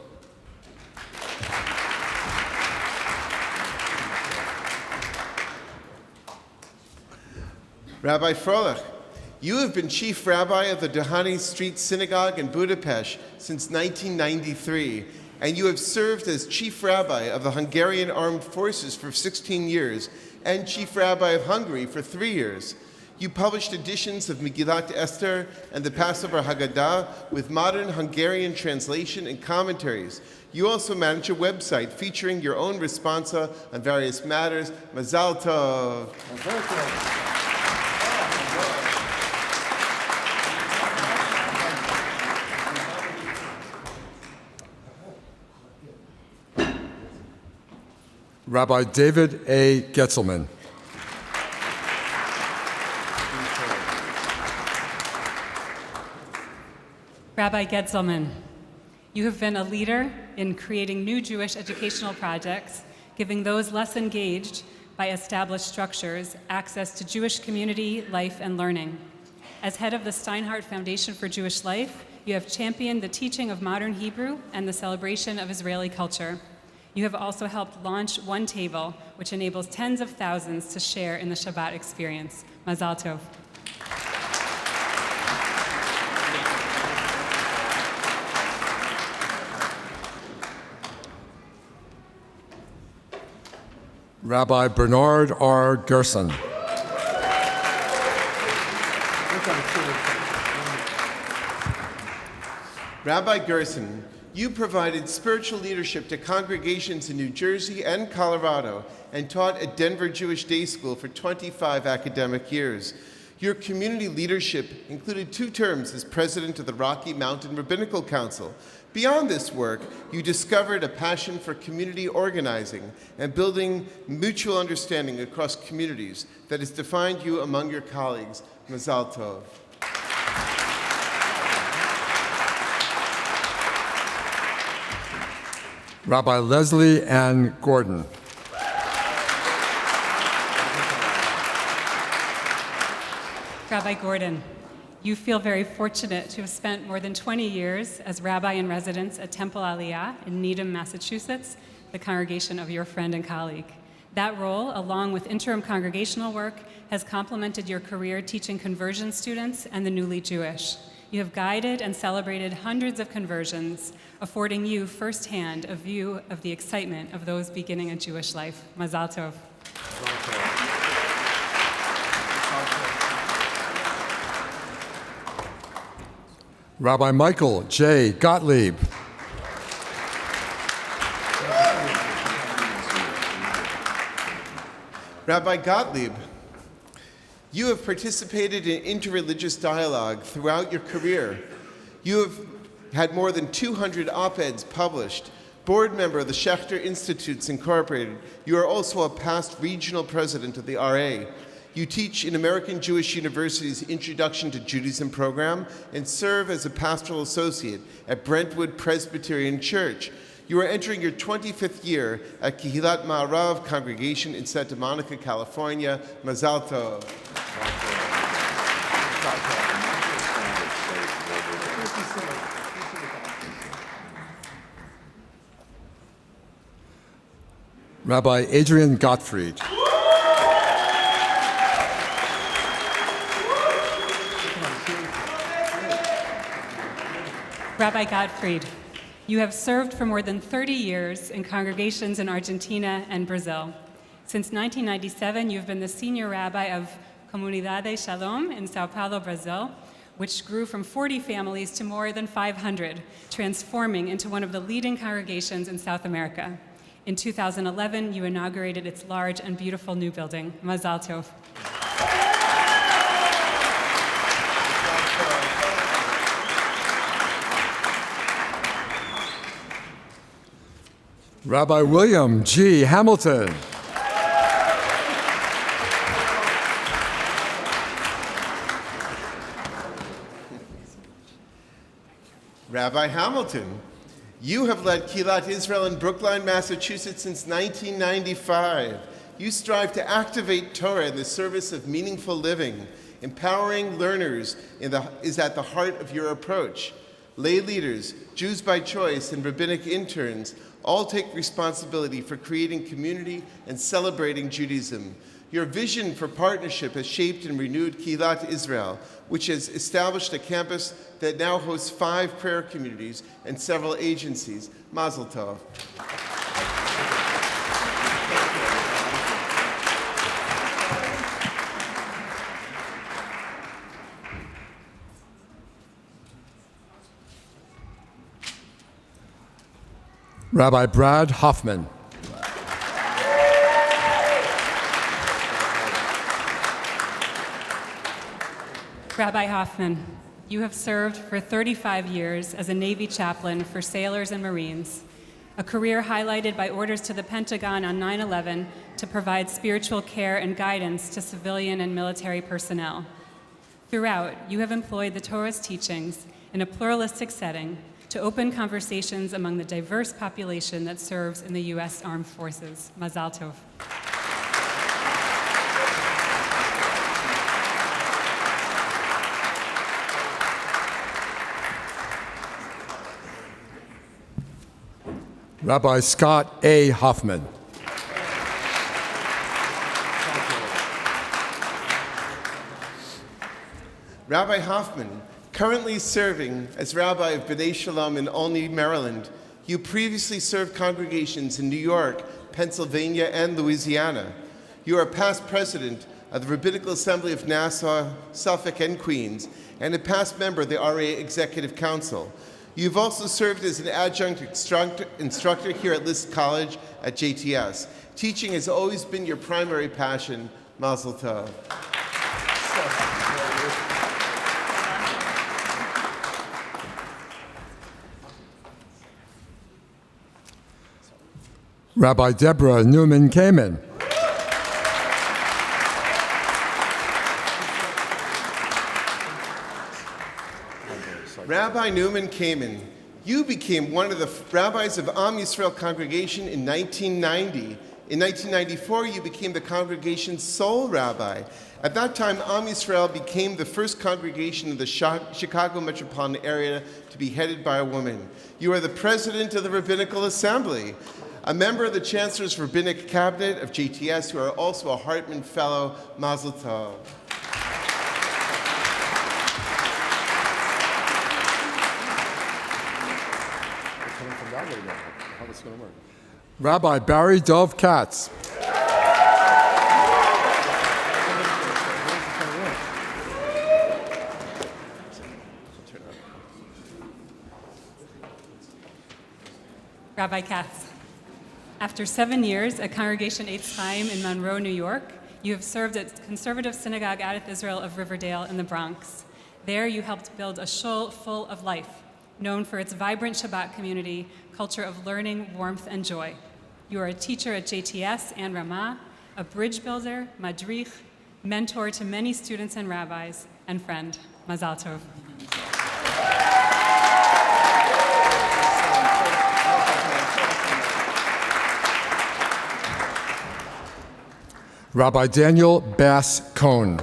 Rabbi Froelich, you have been chief rabbi of the Doheny Street Synagogue in Budapest since 1993, and you have served as chief rabbi of the Hungarian Armed Forces for 16 years and chief rabbi of Hungary for 3 years. You published editions of Megillat Esther and the Passover Haggadah with modern Hungarian translation and commentaries. You also manage a website featuring your own responsa on various matters. Mazal tov. Rabbi David A. Getzelman. Rabbi Getzelman, you have been a leader in creating new Jewish educational projects, giving those less engaged by established structures access to Jewish community, life, and learning. As head of the Steinhardt Foundation for Jewish Life, you have championed the teaching of modern Hebrew and the celebration of Israeli culture. You have also helped launch One Table, which enables tens of thousands to share in the Shabbat experience. Mazal tov. Rabbi Bernard R. Gerson. Rabbi Gerson, you provided spiritual leadership to congregations in New Jersey and Colorado and taught at Denver Jewish Day School for 25 academic years. Your community leadership included 2 terms as president of the Rocky Mountain Rabbinical Council. Beyond this work, you discovered a passion for community organizing and building mutual understanding across communities that has defined you among your colleagues. Mazal tov. Rabbi Leslie Ann Gordon. Rabbi Gordon, you feel very fortunate to have spent more than 20 years as rabbi in residence at Temple Aliyah in Needham, Massachusetts, the congregation of your friend and colleague. That role, along with interim congregational work, has complemented your career teaching conversion students and the newly Jewish. You have guided and celebrated hundreds of conversions, affording you firsthand a view of the excitement of those beginning a Jewish life. Mazal tov. Rabbi Michael J. Gottlieb. Rabbi Gottlieb, you have participated in interreligious dialogue throughout your career. You have had more than 200 op-eds published, board member of the Schechter Institutes Incorporated. You are also a past regional president of the RA. You teach in American Jewish University's Introduction to Judaism program and serve as a pastoral associate at Brentwood Presbyterian Church. You are entering your 25th year at Kehilat Ma'arav Congregation in Santa Monica, California. Mazal tov. Rabbi Adrian Gottfried. Rabbi Gottfried, you have served for more than 30 years in congregations in Argentina and Brazil. Since 1997, you've been the senior rabbi of Comunidade Shalom in Sao Paulo, Brazil, which grew from 40 families to more than 500, transforming into one of the leading congregations in South America. In 2011, you inaugurated its large and beautiful new building. Mazal tov. Rabbi William G. Hamilton. Rabbi Hamilton, you have led Kilat Israel in Brookline, Massachusetts since 1995. You strive to activate Torah in the service of meaningful living. Empowering learners is at the heart of your approach. Lay leaders, Jews by choice, and rabbinic interns all take responsibility for creating community and celebrating Judaism. Your vision for partnership has shaped and renewed Kilat Israel, which has established a campus that now hosts 5 prayer communities and several agencies. Mazel tov. Rabbi Brad Hoffman. Rabbi Hoffman, you have served for 35 years as a Navy chaplain for sailors and Marines, a career highlighted by orders to the Pentagon on 9/11 to provide spiritual care and guidance to civilian and military personnel. Throughout, you have employed the Torah's teachings in a pluralistic setting to open conversations among the diverse population that serves in the U.S. Armed Forces. Mazal tov. Rabbi Scott A. Hoffman. Rabbi Hoffman, currently serving as rabbi of B'nai Shalom in Olney, Maryland, you previously served congregations in New York, Pennsylvania, and Louisiana. You are past president of the Rabbinical Assembly of Nassau, Suffolk, and Queens, and a past member of the RA Executive Council. You've also served as an adjunct instructor here at List College at JTS. Teaching has always been your primary passion. Mazel tov. Rabbi Deborah Neumann Camon. Rabbi Neumann Camon, you became one of the rabbis of Am Yisrael congregation in 1990. In 1994, you became the congregation's sole rabbi. At that time, Am Yisrael became the first congregation in the Chicago metropolitan area to be headed by a woman. You are the president of the Rabbinical Assembly, a member of the Chancellor's Rabbinic Cabinet of JTS, who are also a Hartman Fellow. Mazel tov. Rabbi Barry Dov Katz. Rabbi Katz, after 7 years at Congregation Eitz Chaim in Monroe, New York, you have served at Conservative Synagogue Adat Israel of Riverdale in the Bronx. There you helped build a shul full of life, known for its vibrant Shabbat community, culture of learning, warmth, and joy. You are a teacher at JTS and Ramah, a bridge builder, madrich, mentor to many students and rabbis, and friend. Mazal tov. Rabbi Daniel Bass Cohn.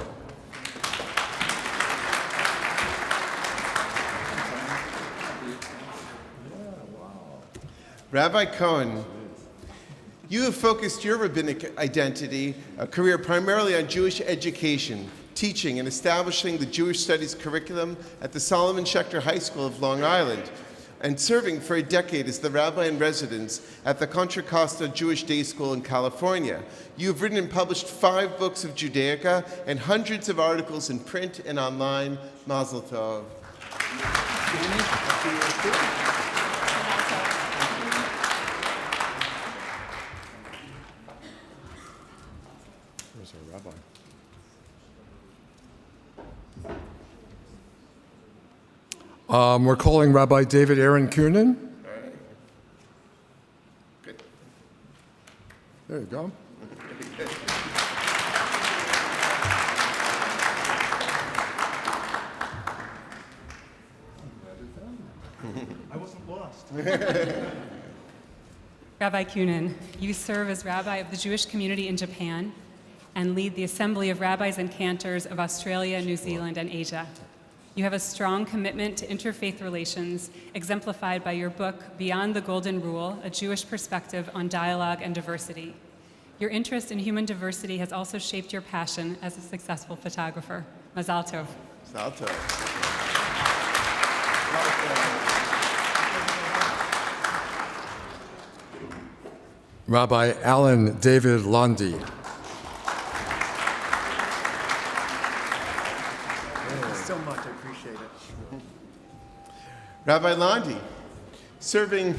Rabbi Cohen, You have focused your rabbinic identity, a career primarily on Jewish education, teaching and establishing the Jewish Studies curriculum at the Solomon Schechter High School of Long Island, and serving for a decade as the rabbi in residence at the Contra Costa Jewish Day School in California. You have written and published 5 books of Judaica and hundreds of articles in print and online. Mazel tov. Where's our rabbi? We're calling Rabbi David Aaron Kunin. All right. Good. There you go. I wasn't lost. Rabbi Kunin, you serve as rabbi of the Jewish community in Japan and lead the Assembly of Rabbis and Cantors of Australia, New Zealand, and Asia. You have a strong commitment to interfaith relations, exemplified by your book, Beyond the Golden Rule, A Jewish Perspective on Dialogue and Diversity. Your interest in human diversity has also shaped your passion as a successful photographer. Mazal tov. Mazel tov. Rabbi Alan David Lundy. Thank you so much. I appreciate it. Rabbi Lundy, serving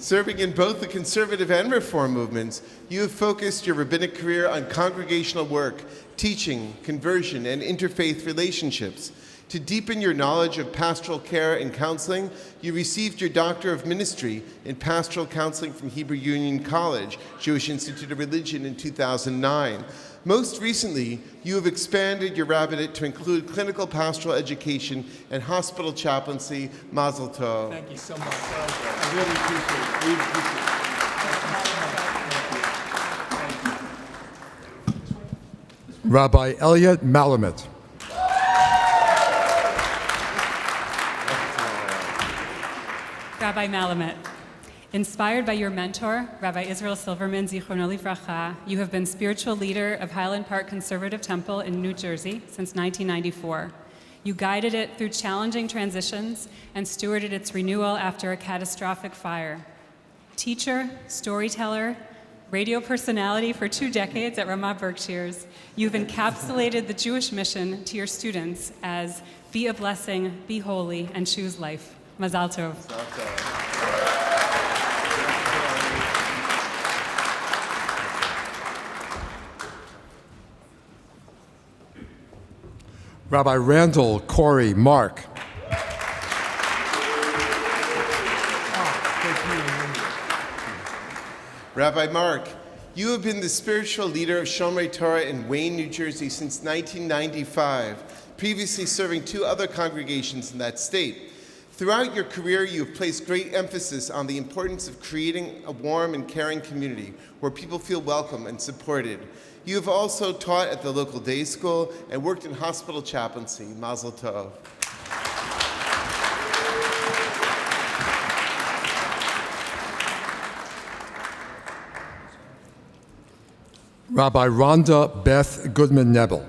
in both the conservative and reform movements, you have focused your rabbinic career on congregational work, teaching, conversion, and interfaith relationships. To deepen your knowledge of pastoral care and counseling, you received your Doctor of Ministry in Pastoral Counseling from Hebrew Union College, Jewish Institute of Religion in 2009. Most recently, you have expanded your rabbinate to include clinical pastoral education and hospital chaplaincy. Mazel tov. Thank you so much. I really appreciate it. Really appreciate it. Rabbi Elliot Malamet. Rabbi Malamet, inspired by your mentor, Rabbi Israel Silverman, Zichrono Livracha, you have been spiritual leader of Highland Park Conservative Temple in New Jersey since 1994. You guided it through challenging transitions and stewarded its renewal after a catastrophic fire. Teacher, storyteller, radio personality for 2 decades at Ramah Berkshires, you've encapsulated the Jewish mission to your students as be a blessing, be holy, and choose life. Mazal tov. Rabbi Randall Corey Mark. Rabbi Mark, you have been the spiritual leader of Shomrei Torah in Wayne, New Jersey since 1995, previously serving 2 other congregations in that state. Throughout your career, you have placed great emphasis on the importance of creating a warm and caring community where people feel welcome and supported. You have also taught at the local day school and worked in hospital chaplaincy. Mazel tov. Rabbi Rhonda Beth Goodman-Nebel.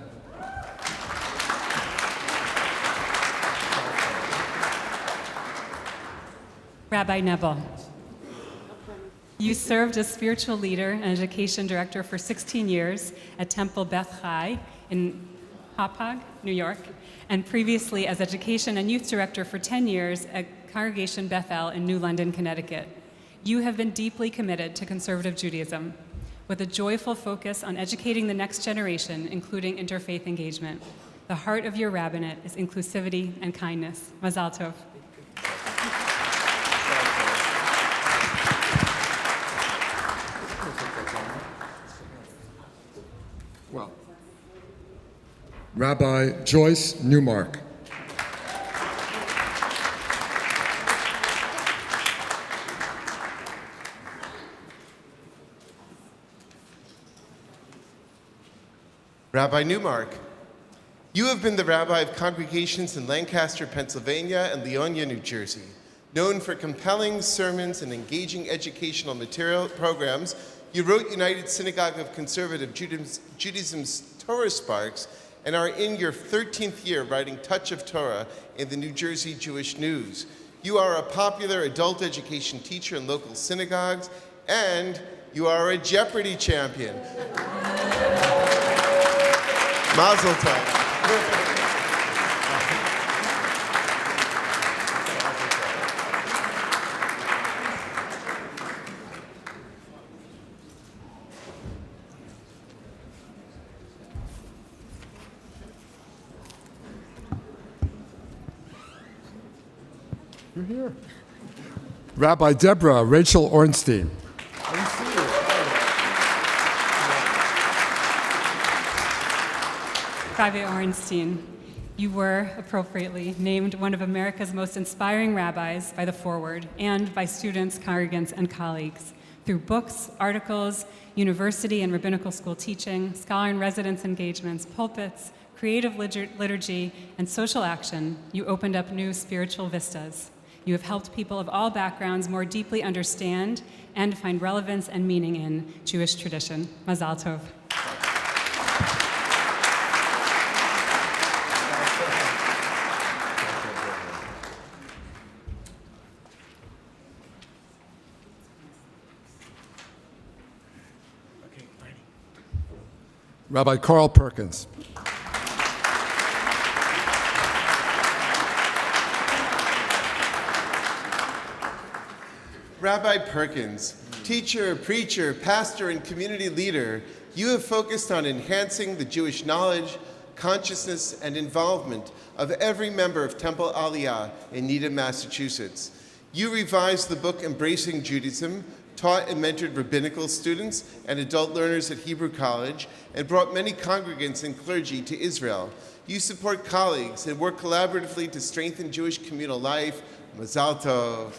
Rabbi Nebel, you served as spiritual leader and education director for 16 years at Temple Beth Chai in Hauppauge, New York, and previously as education and youth director for 10 years at Congregation Bethel in New London, Connecticut. You have been deeply committed to conservative Judaism, with a joyful focus on educating the next generation, including interfaith engagement. The heart of your rabbinate is inclusivity and kindness. Mazal tov. Well, Rabbi Joyce Newmark. Rabbi Newmark, you have been the rabbi of congregations in Lancaster, Pennsylvania, and Leonia, New Jersey. Known for compelling sermons and engaging educational material programs, you wrote United Synagogue of Conservative Judaism's Torah Sparks and are in your 13th year writing Touch of Torah in the New Jersey Jewish News. You are a popular adult education teacher in local synagogues, and you are a Jeopardy champion. Mazel tov. You're here. Rabbi Deborah Rachel Ornstein. Rabbi Ornstein, you were appropriately named one of America's most inspiring rabbis by the Forward and by students, congregants, and colleagues. Through books, articles, university and rabbinical school teaching, scholar-in-residence engagements, pulpits, creative liturgy, and social action, you opened up new spiritual vistas. You have helped people of all backgrounds more deeply understand and find relevance and meaning in Jewish tradition. Mazal tov. Rabbi Carl Perkins. Rabbi Perkins, teacher, preacher, pastor, and community leader, you have focused on enhancing the Jewish knowledge, consciousness, and involvement of every member of Temple Aliyah in Needham, Massachusetts. You revised the book Embracing Judaism, taught and mentored rabbinical students and adult learners at Hebrew College, and brought many congregants and clergy to Israel. You support colleagues and work collaboratively to strengthen Jewish communal life. Mazal tov.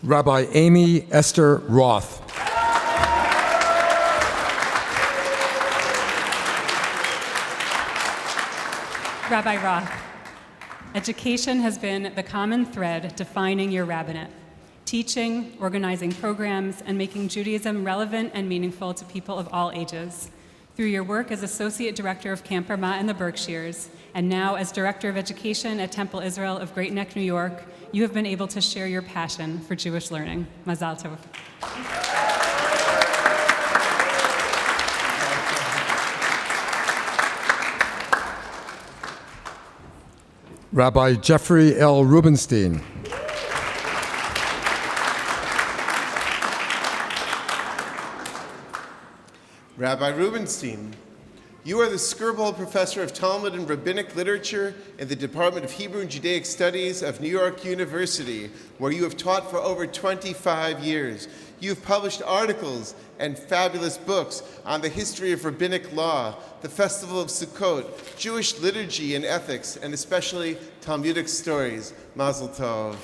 Rabbi Amy Esther Roth. Rabbi Roth, education has been the common thread defining your rabbinate, teaching, organizing programs, and making Judaism relevant and meaningful to people of all ages. Through your work as Associate Director of Camp Ramah in the Berkshires, and now as Director of Education at Temple Israel of Great Neck, New York, you have been able to share your passion for Jewish learning. Mazal tov. Rabbi Jeffrey L. Rubenstein. Rabbi Rubenstein, you are the Skirball Professor of Talmud and Rabbinic Literature in the Department of Hebrew and Judaic Studies of New York University, where you have taught for over 25 years. You've published articles and fabulous books on the history of rabbinic law, the Festival of Sukkot, Jewish liturgy and ethics, and especially Talmudic stories. Mazel tov.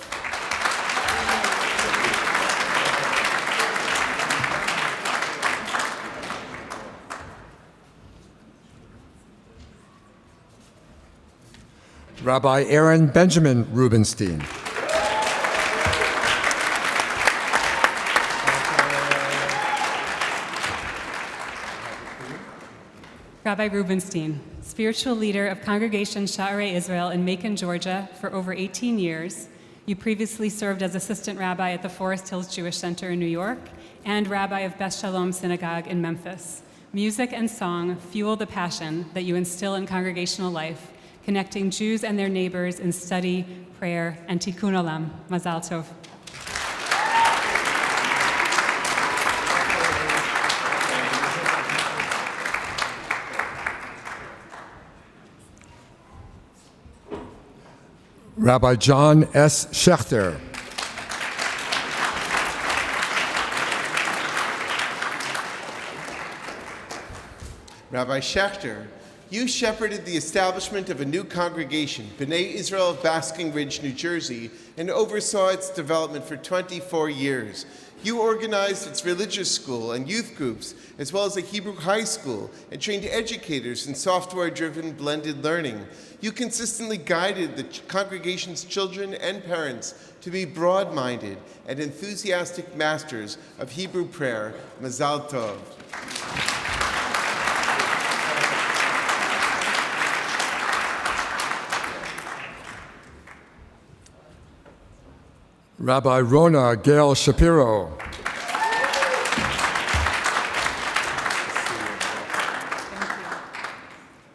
Rabbi Aaron Benjamin Rubenstein. Rabbi Rubenstein, spiritual leader of Congregation Sha'arei Israel in Macon, Georgia, for over 18 years. You previously served as assistant rabbi at the Forest Hills Jewish Center in New York and rabbi of Beth Shalom Synagogue in Memphis. Music and song fuel the passion that you instill in congregational life, connecting Jews and their neighbors in study, prayer, and tikkun olam. Mazal tov. Rabbi John S. Schechter. Rabbi Schechter, you shepherded the establishment of a new congregation, B'nai Israel of Basking Ridge, New Jersey, and oversaw its development for 24 years. You organized its religious school and youth groups, as well as a Hebrew high school, and trained educators in software-driven blended learning. You consistently guided the congregation's children and parents to be broad-minded and enthusiastic masters of Hebrew prayer. Mazal Tov. Rabbi Rona Gail Shapiro.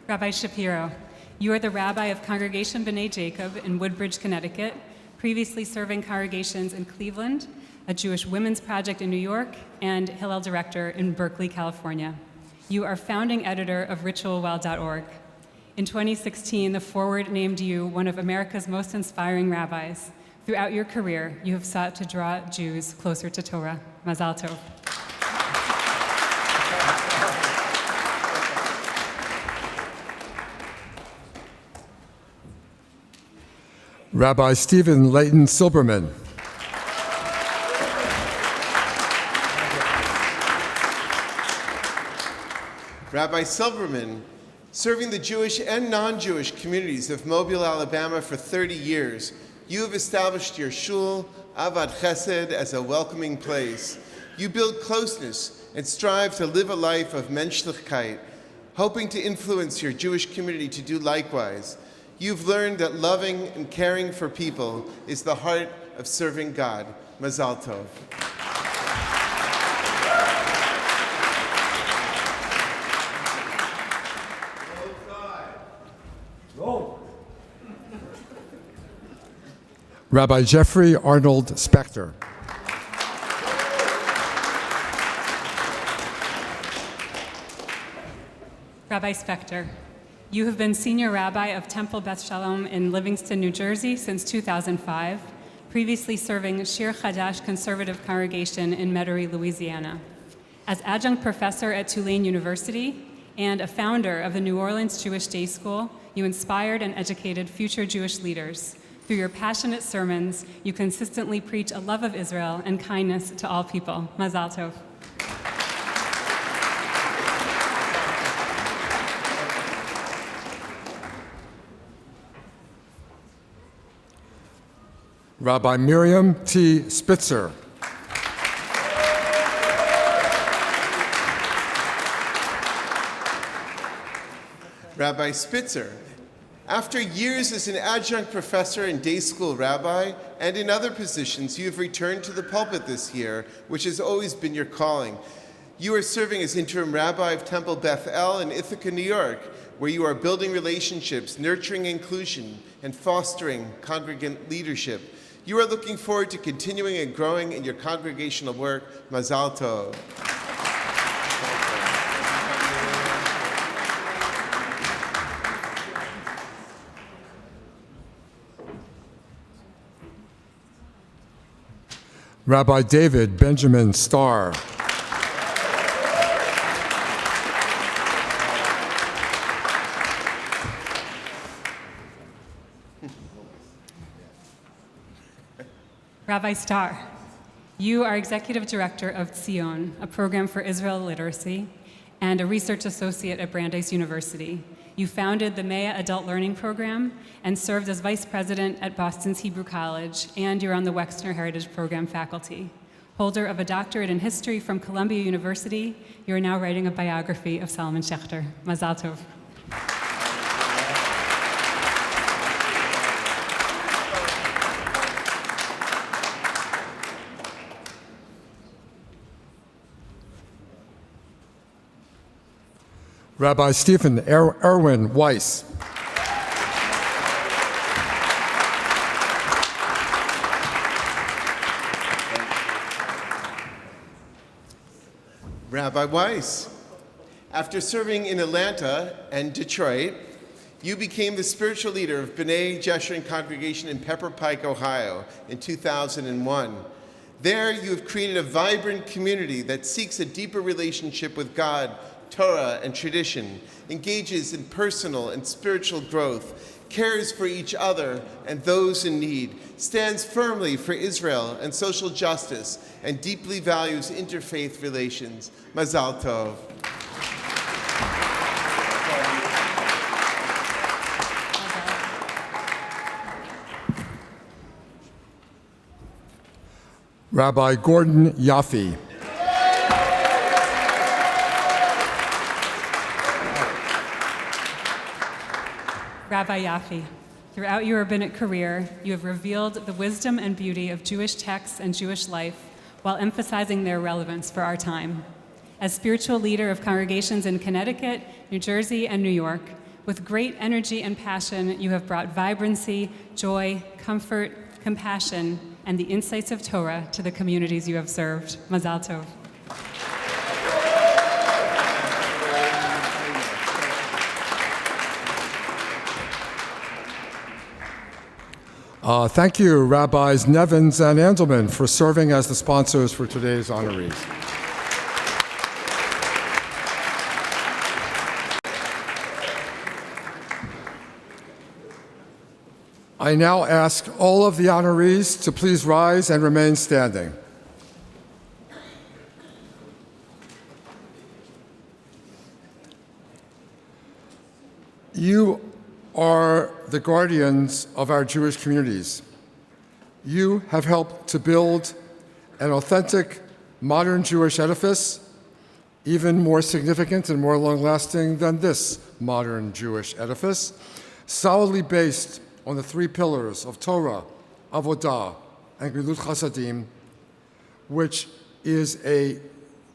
Rabbi Shapiro, you are the rabbi of Congregation B'nai Jacob in Woodbridge, Connecticut, previously serving congregations in Cleveland, a Jewish women's project in New York, and Hillel director in Berkeley, California. You are founding editor of ritualwell.org. In 2016, the Forward named you one of America's most inspiring rabbis. Throughout your career, you have sought to draw Jews closer to Torah. Mazal Tov. Rabbi Stephen Leighton Silberman. Rabbi Silberman, serving the Jewish and non-Jewish communities of Mobile, Alabama for 30 years, you have established your shul, Avad Chesed, as a welcoming place. You build closeness and strive to live a life of menschlichkeit, hoping to influence your Jewish community to do likewise. You've learned that loving and caring for people is the heart of serving God. Mazal Tov. Rabbi Jeffrey Arnold Spector. Rabbi Spector, you have been senior rabbi of Temple Beth Shalom in Livingston, New Jersey since 2005, previously serving Shir Chadash Conservative Congregation in Metairie, Louisiana. As adjunct professor at Tulane University and a founder of the New Orleans Jewish Day School, you inspired and educated future Jewish leaders. Through your passionate sermons, you consistently preach a love of Israel and kindness to all people. Mazal Tov. Rabbi Miriam T. Spitzer. Rabbi Spitzer, after years as an adjunct professor and day school rabbi and in other positions, you have returned to the pulpit this year, which has always been your calling. You are serving as interim rabbi of Temple Beth El in Ithaca, New York, where you are building relationships, nurturing inclusion, and fostering congregant leadership. You are looking forward to continuing and growing in your congregational work. Mazal Tov. Rabbi David Benjamin Starr. Rabbi Starr, you are executive director of Tzion, a program for Israel literacy, and a research associate at Brandeis University. You founded the MEA Adult Learning Program and served as vice president at Boston's Hebrew College, and you're on the Wexner Heritage Program faculty. Holder of a doctorate in history from Columbia University, you are now writing a biography of Solomon Schechter. Mazal Tov. Rabbi Stephen Erwin Weiss. Rabbi Weiss, after serving in Atlanta and Detroit, you became the spiritual leader of B'nai Jeshurun Congregation in Pepper Pike, Ohio in 2001. There, you have created a vibrant community that seeks a deeper relationship with God Torah, and tradition, engages in personal and spiritual growth, cares for each other and those in need, stands firmly for Israel and social justice, and deeply values interfaith relations. Mazal Tov. Rabbi Gordon Yaffe. Rabbi Yaffe, throughout your rabbinic career, you have revealed the wisdom and beauty of Jewish texts and Jewish life while emphasizing their relevance for our time. As spiritual leader of congregations in Connecticut, New Jersey, and New York, with great energy and passion, you have brought vibrancy, joy, comfort, compassion, and the insights of Torah to the communities you have served. Mazal Tov. Thank you, Rabbis Nevins and Andelman, for serving as the sponsors for today's honorees. I now ask all of the honorees to please rise and remain standing. You are the guardians of our Jewish communities. You have helped to build an authentic, modern Jewish edifice, even more significant and more long-lasting than this modern Jewish edifice, solidly based on the three pillars of Torah, Avodah, and Gemilut Chasadim, which is a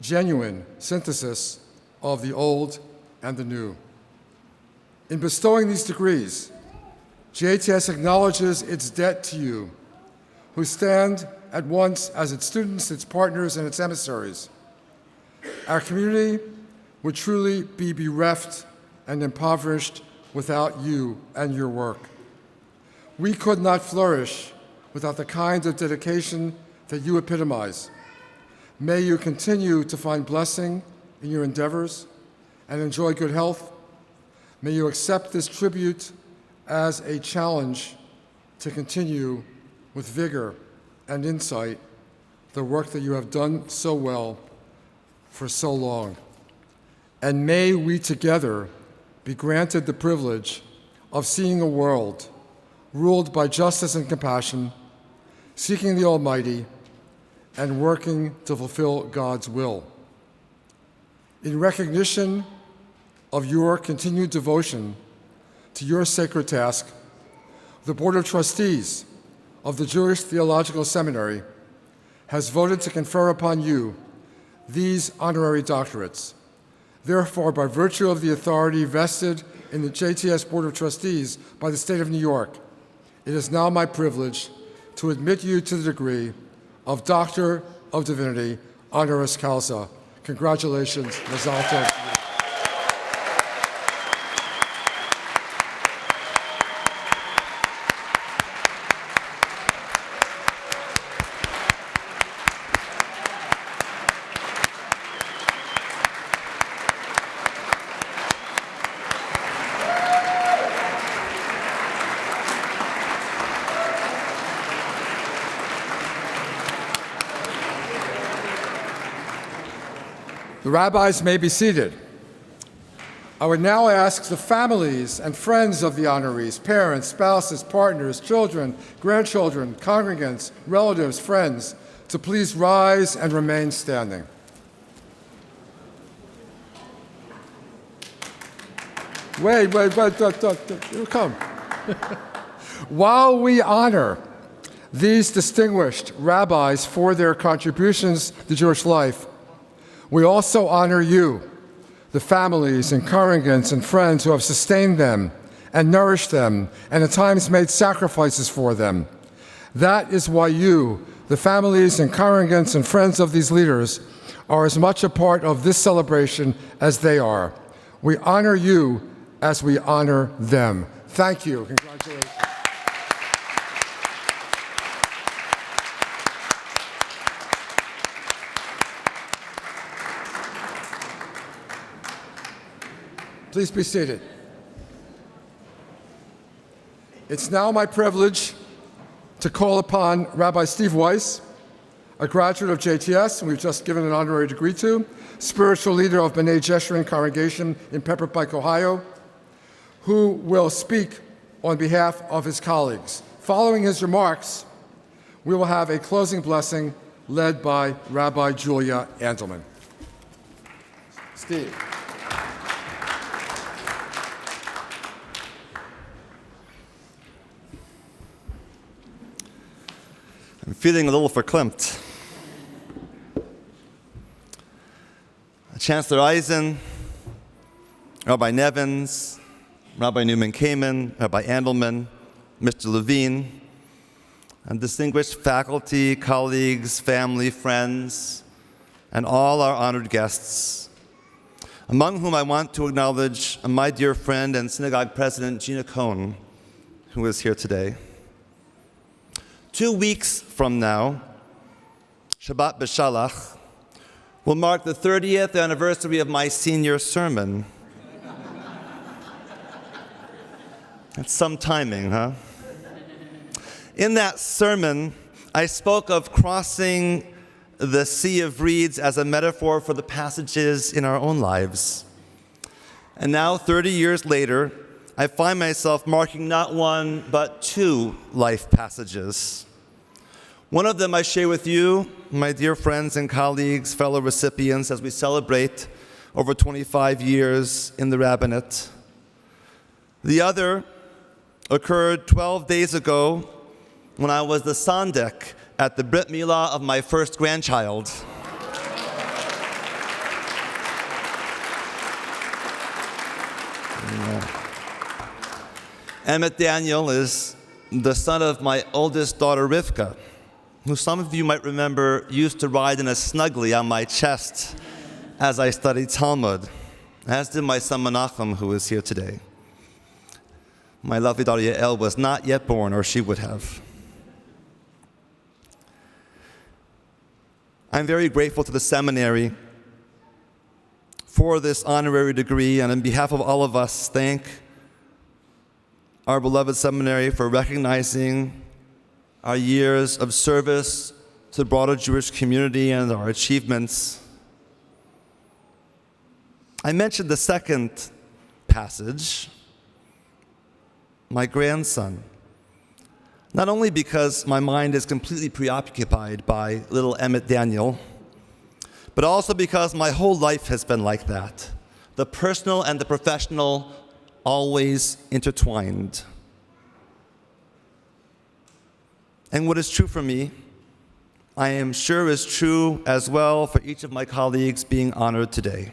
genuine synthesis of the old and the new. In bestowing these degrees, JTS acknowledges its debt to you, who stand at once as its students, its partners, and its emissaries. Our community would truly be bereft and impoverished without you and your work. We could not flourish without the kind of dedication that you epitomize. May you continue to find blessing in your endeavors and enjoy good health. May you accept this tribute as a challenge to continue with vigor and insight the work that you have done so well for so long. And may we together be granted the privilege of seeing a world ruled by justice and compassion, seeking the Almighty, and working to fulfill God's will. In recognition of your continued devotion to your sacred task, the Board of Trustees of the Jewish Theological Seminary has voted to confer upon you these honorary doctorates. Therefore, by virtue of the authority vested in the JTS Board of Trustees by the State of New York, it is now my privilege to admit you to the degree of Doctor of Divinity, honoris causa. Congratulations, Mazal Tov. The rabbis may be seated. I would now ask the families and friends of the honorees, parents, spouses, partners, children, grandchildren, congregants, relatives, friends, to please rise and remain standing. Wait, here come. While we honor these distinguished rabbis for their contributions to Jewish life, we also honor you, the families and congregants and friends who have sustained them and nourished them and at times made sacrifices for them. That is why you, the families and congregants and friends of these leaders, are as much a part of this celebration as they are. We honor you as we honor them. Thank you. Congratulations. Please be seated. It's now my privilege to call upon Rabbi Steve Weiss, a graduate of JTS, and we've just given an honorary degree to, spiritual leader of B'nai Jeshurun Congregation in Pepper Pike, Ohio, who will speak on behalf of his colleagues. Following his remarks, we will have a closing blessing led by Rabbi Julia Andelman. Steve. I'm feeling a little verklempt. Chancellor Eisen, Rabbi Nevins, Rabbi Neumann Camon, Rabbi Andelman, Mr. Levine, and distinguished faculty, colleagues, family, friends, and all our honored guests, among whom I want to acknowledge my dear friend and synagogue president, Gina Cohn, who is here today. 2 weeks from now, Shabbat B'Shalach, will mark the 30th anniversary of my senior sermon. That's some timing, huh? In that sermon, I spoke of crossing the sea of reeds as a metaphor for the passages in our own lives. And now, 30 years later, I find myself marking not one, but 2 life passages. One of them I share with you, my dear friends and colleagues, fellow recipients, as we celebrate over 25 years in the rabbinate. The other occurred 12 days ago when I was the sandek at the Brit Milah of my first grandchild. Emmett Daniel is the son of my oldest daughter, Rivka, who some of you might remember used to ride in a snuggly on my chest as I studied Talmud, as did my son Menachem, who is here today. My lovely daughter Yael was not yet born, or she would have. I'm very grateful to the seminary for this honorary degree, and on behalf of all of us, thank our beloved seminary for recognizing our years of service to the broader Jewish community and our achievements. I mentioned the second passage, my grandson, not only because my mind is completely preoccupied by little Emmett Daniel, but also because my whole life has been like that. The personal and the professional always intertwined. And what is true for me, I am sure is true as well for each of my colleagues being honored today.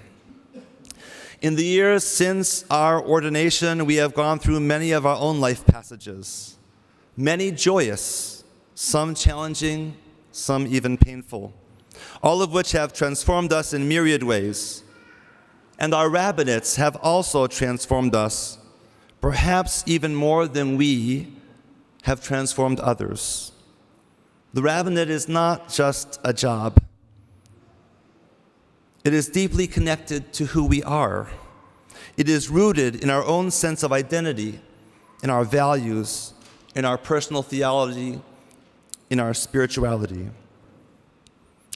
In the years since our ordination, we have gone through many of our own life passages, many joyous, some challenging, some even painful, all of which have transformed us in myriad ways. And our rabbinates have also transformed us, perhaps even more than we have transformed others. The rabbinate is not just a job. It is deeply connected to who we are. It is rooted in our own sense of identity, in our values, in our personal theology, in our spirituality.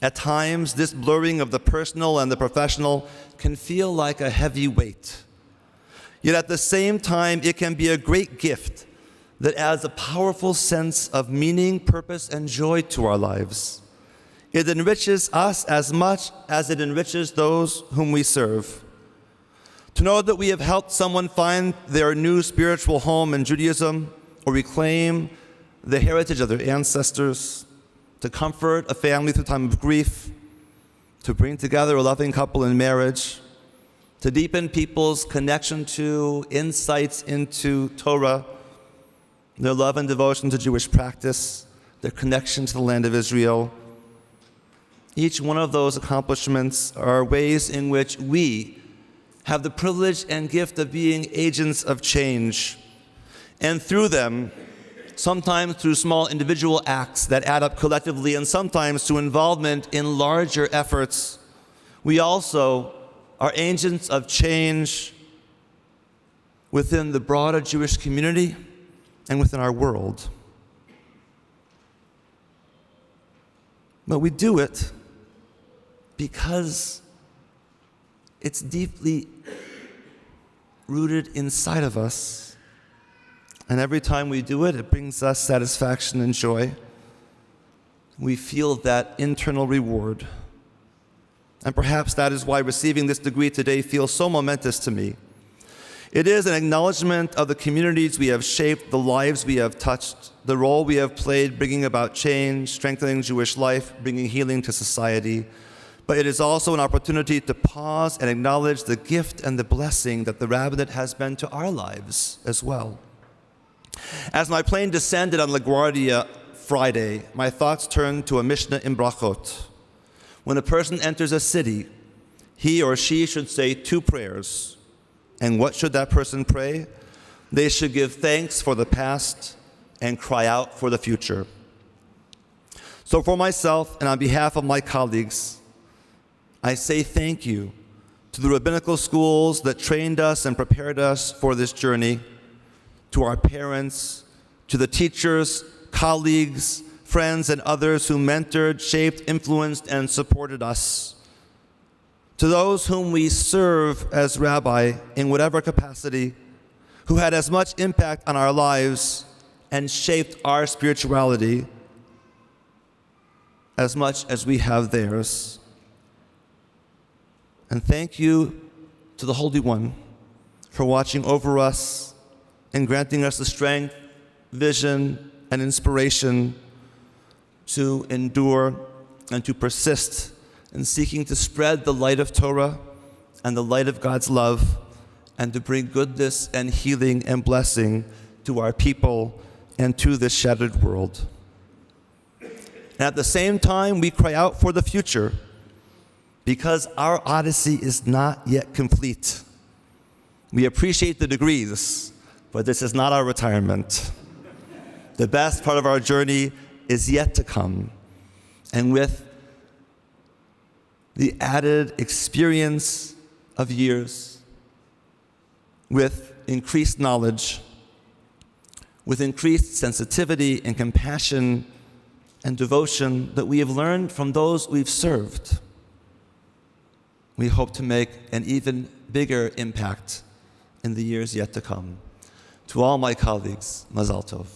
At times, this blurring of the personal and the professional can feel like a heavy weight. Yet at the same time, it can be a great gift that adds a powerful sense of meaning, purpose, and joy to our lives. It enriches us as much as it enriches those whom we serve. To know that we have helped someone find their new spiritual home in Judaism, or reclaim the heritage of their ancestors, to comfort a family through time of grief, to bring together a loving couple in marriage, to deepen people's connection to, insights into Torah, their love and devotion to Jewish practice, their connection to the land of Israel. Each one of those accomplishments are ways in which we have the privilege and gift of being agents of change. And through them, sometimes through small individual acts that add up collectively, and sometimes through involvement in larger efforts, we also are agents of change within the broader Jewish community and within our world. But we do it because it's deeply rooted inside of us. And every time we do it, it brings us satisfaction and joy. We feel that internal reward. And perhaps that is why receiving this degree today feels so momentous to me. It is an acknowledgement of the communities we have shaped, the lives we have touched, the role we have played bringing about change, strengthening Jewish life, bringing healing to society. But it is also an opportunity to pause and acknowledge the gift and the blessing that the rabbinate has been to our lives as well. As my plane descended on LaGuardia Friday, my thoughts turned to a Mishnah in Brachot. When a person enters a city, he or she should say 2 prayers. And what should that person pray? They should give thanks for the past and cry out for the future. So for myself and on behalf of my colleagues, I say thank you to the rabbinical schools that trained us and prepared us for this journey, to our parents, to the teachers, colleagues, friends, and others who mentored, shaped, influenced, and supported us. To those whom we serve as rabbi in whatever capacity, who had as much impact on our lives and shaped our spirituality as much as we have theirs. And thank you to the Holy One for watching over us and granting us the strength, vision, and inspiration to endure and to persist in seeking to spread the light of Torah and the light of God's love and to bring goodness and healing and blessing to our people and to this shattered world. And at the same time, we cry out for the future because our odyssey is not yet complete. We appreciate the degrees, but this is not our retirement. The best part of our journey is yet to come. And with the added experience of years, with increased knowledge, with increased sensitivity and compassion and devotion that we have learned from those we've served, we hope to make an even bigger impact in the years yet to come. To all my colleagues, Mazal Tov.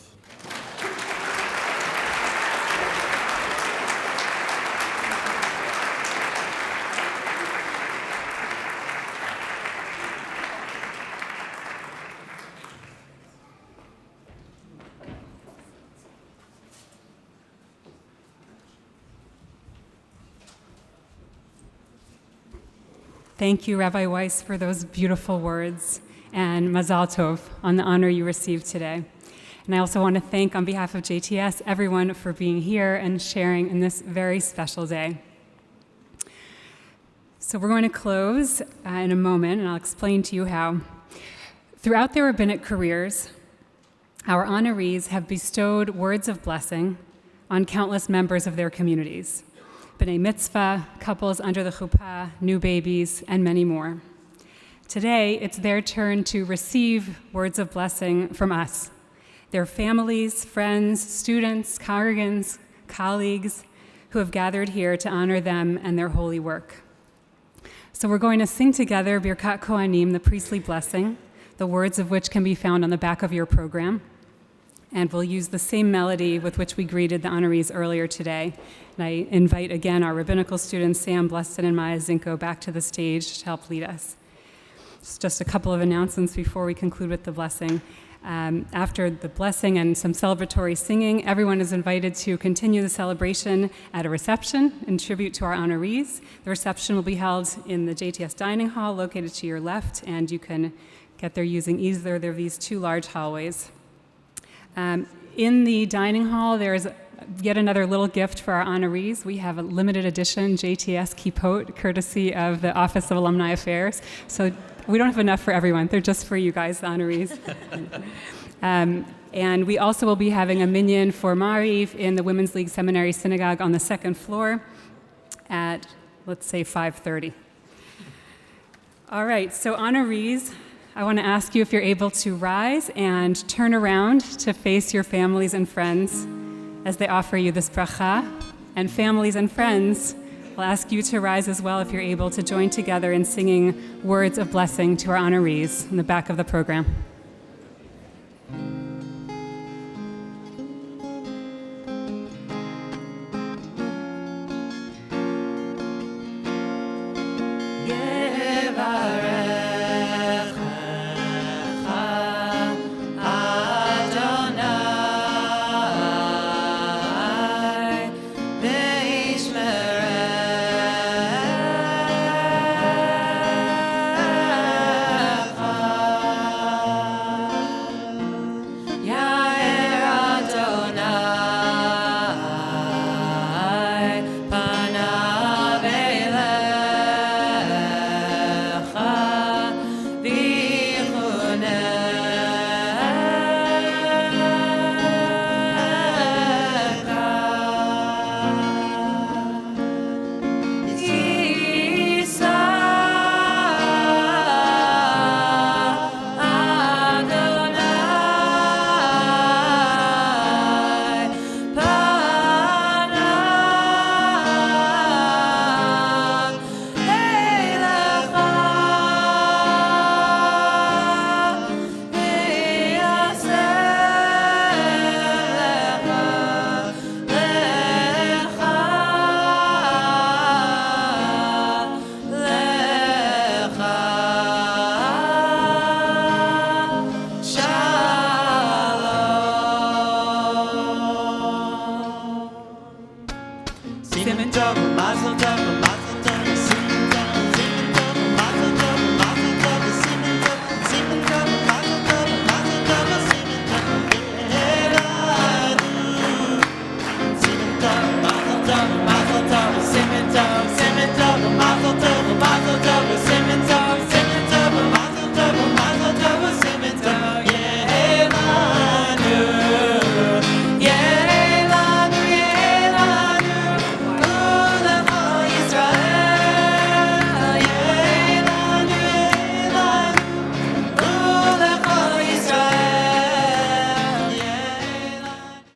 Thank you, Rabbi Weiss, for those beautiful words, and Mazal Tov on the honor you received today. And I also want to thank, on behalf of JTS, everyone for being here and sharing in this very special day. So we're going to close in a moment, and I'll explain to you how. Throughout their rabbinic careers, our honorees have bestowed words of blessing on countless members of their communities. B'nai mitzvah, couples under the chuppah, new babies, and many more. Today, it's their turn to receive words of blessing from us, their families, friends, students, congregants, colleagues who have gathered here to honor them and their holy work. So we're going to sing together Birkat Kohanim, the priestly blessing, the words of which can be found on the back of your program. And we'll use the same melody with which we greeted the honorees earlier today. And I invite again our rabbinical students, Sam Bleston and Maya Zinko, back to the stage to help lead us. Just a couple of announcements before we conclude with the blessing. After the blessing and some celebratory singing, everyone is invited to continue the celebration at a reception in tribute to our honorees. The reception will be held in the JTS dining hall located to your left, and you can get there using either of these 2 large hallways. In the dining hall, there is yet another little gift for our honorees. We have a limited edition JTS kippot, courtesy of the Office of Alumni Affairs. So we don't have enough for everyone. They're just for you guys, the honorees. And we also will be having a minyan for Mariv in the Women's League Seminary Synagogue on the 2nd floor at, let's say, 5:30. All right, so honorees, I want to ask you if you're able to rise and turn around to face your families and friends as they offer you this bracha. And families and friends, I'll ask you to rise as well if you're able to join together in singing words of blessing to our honorees in the back of the program.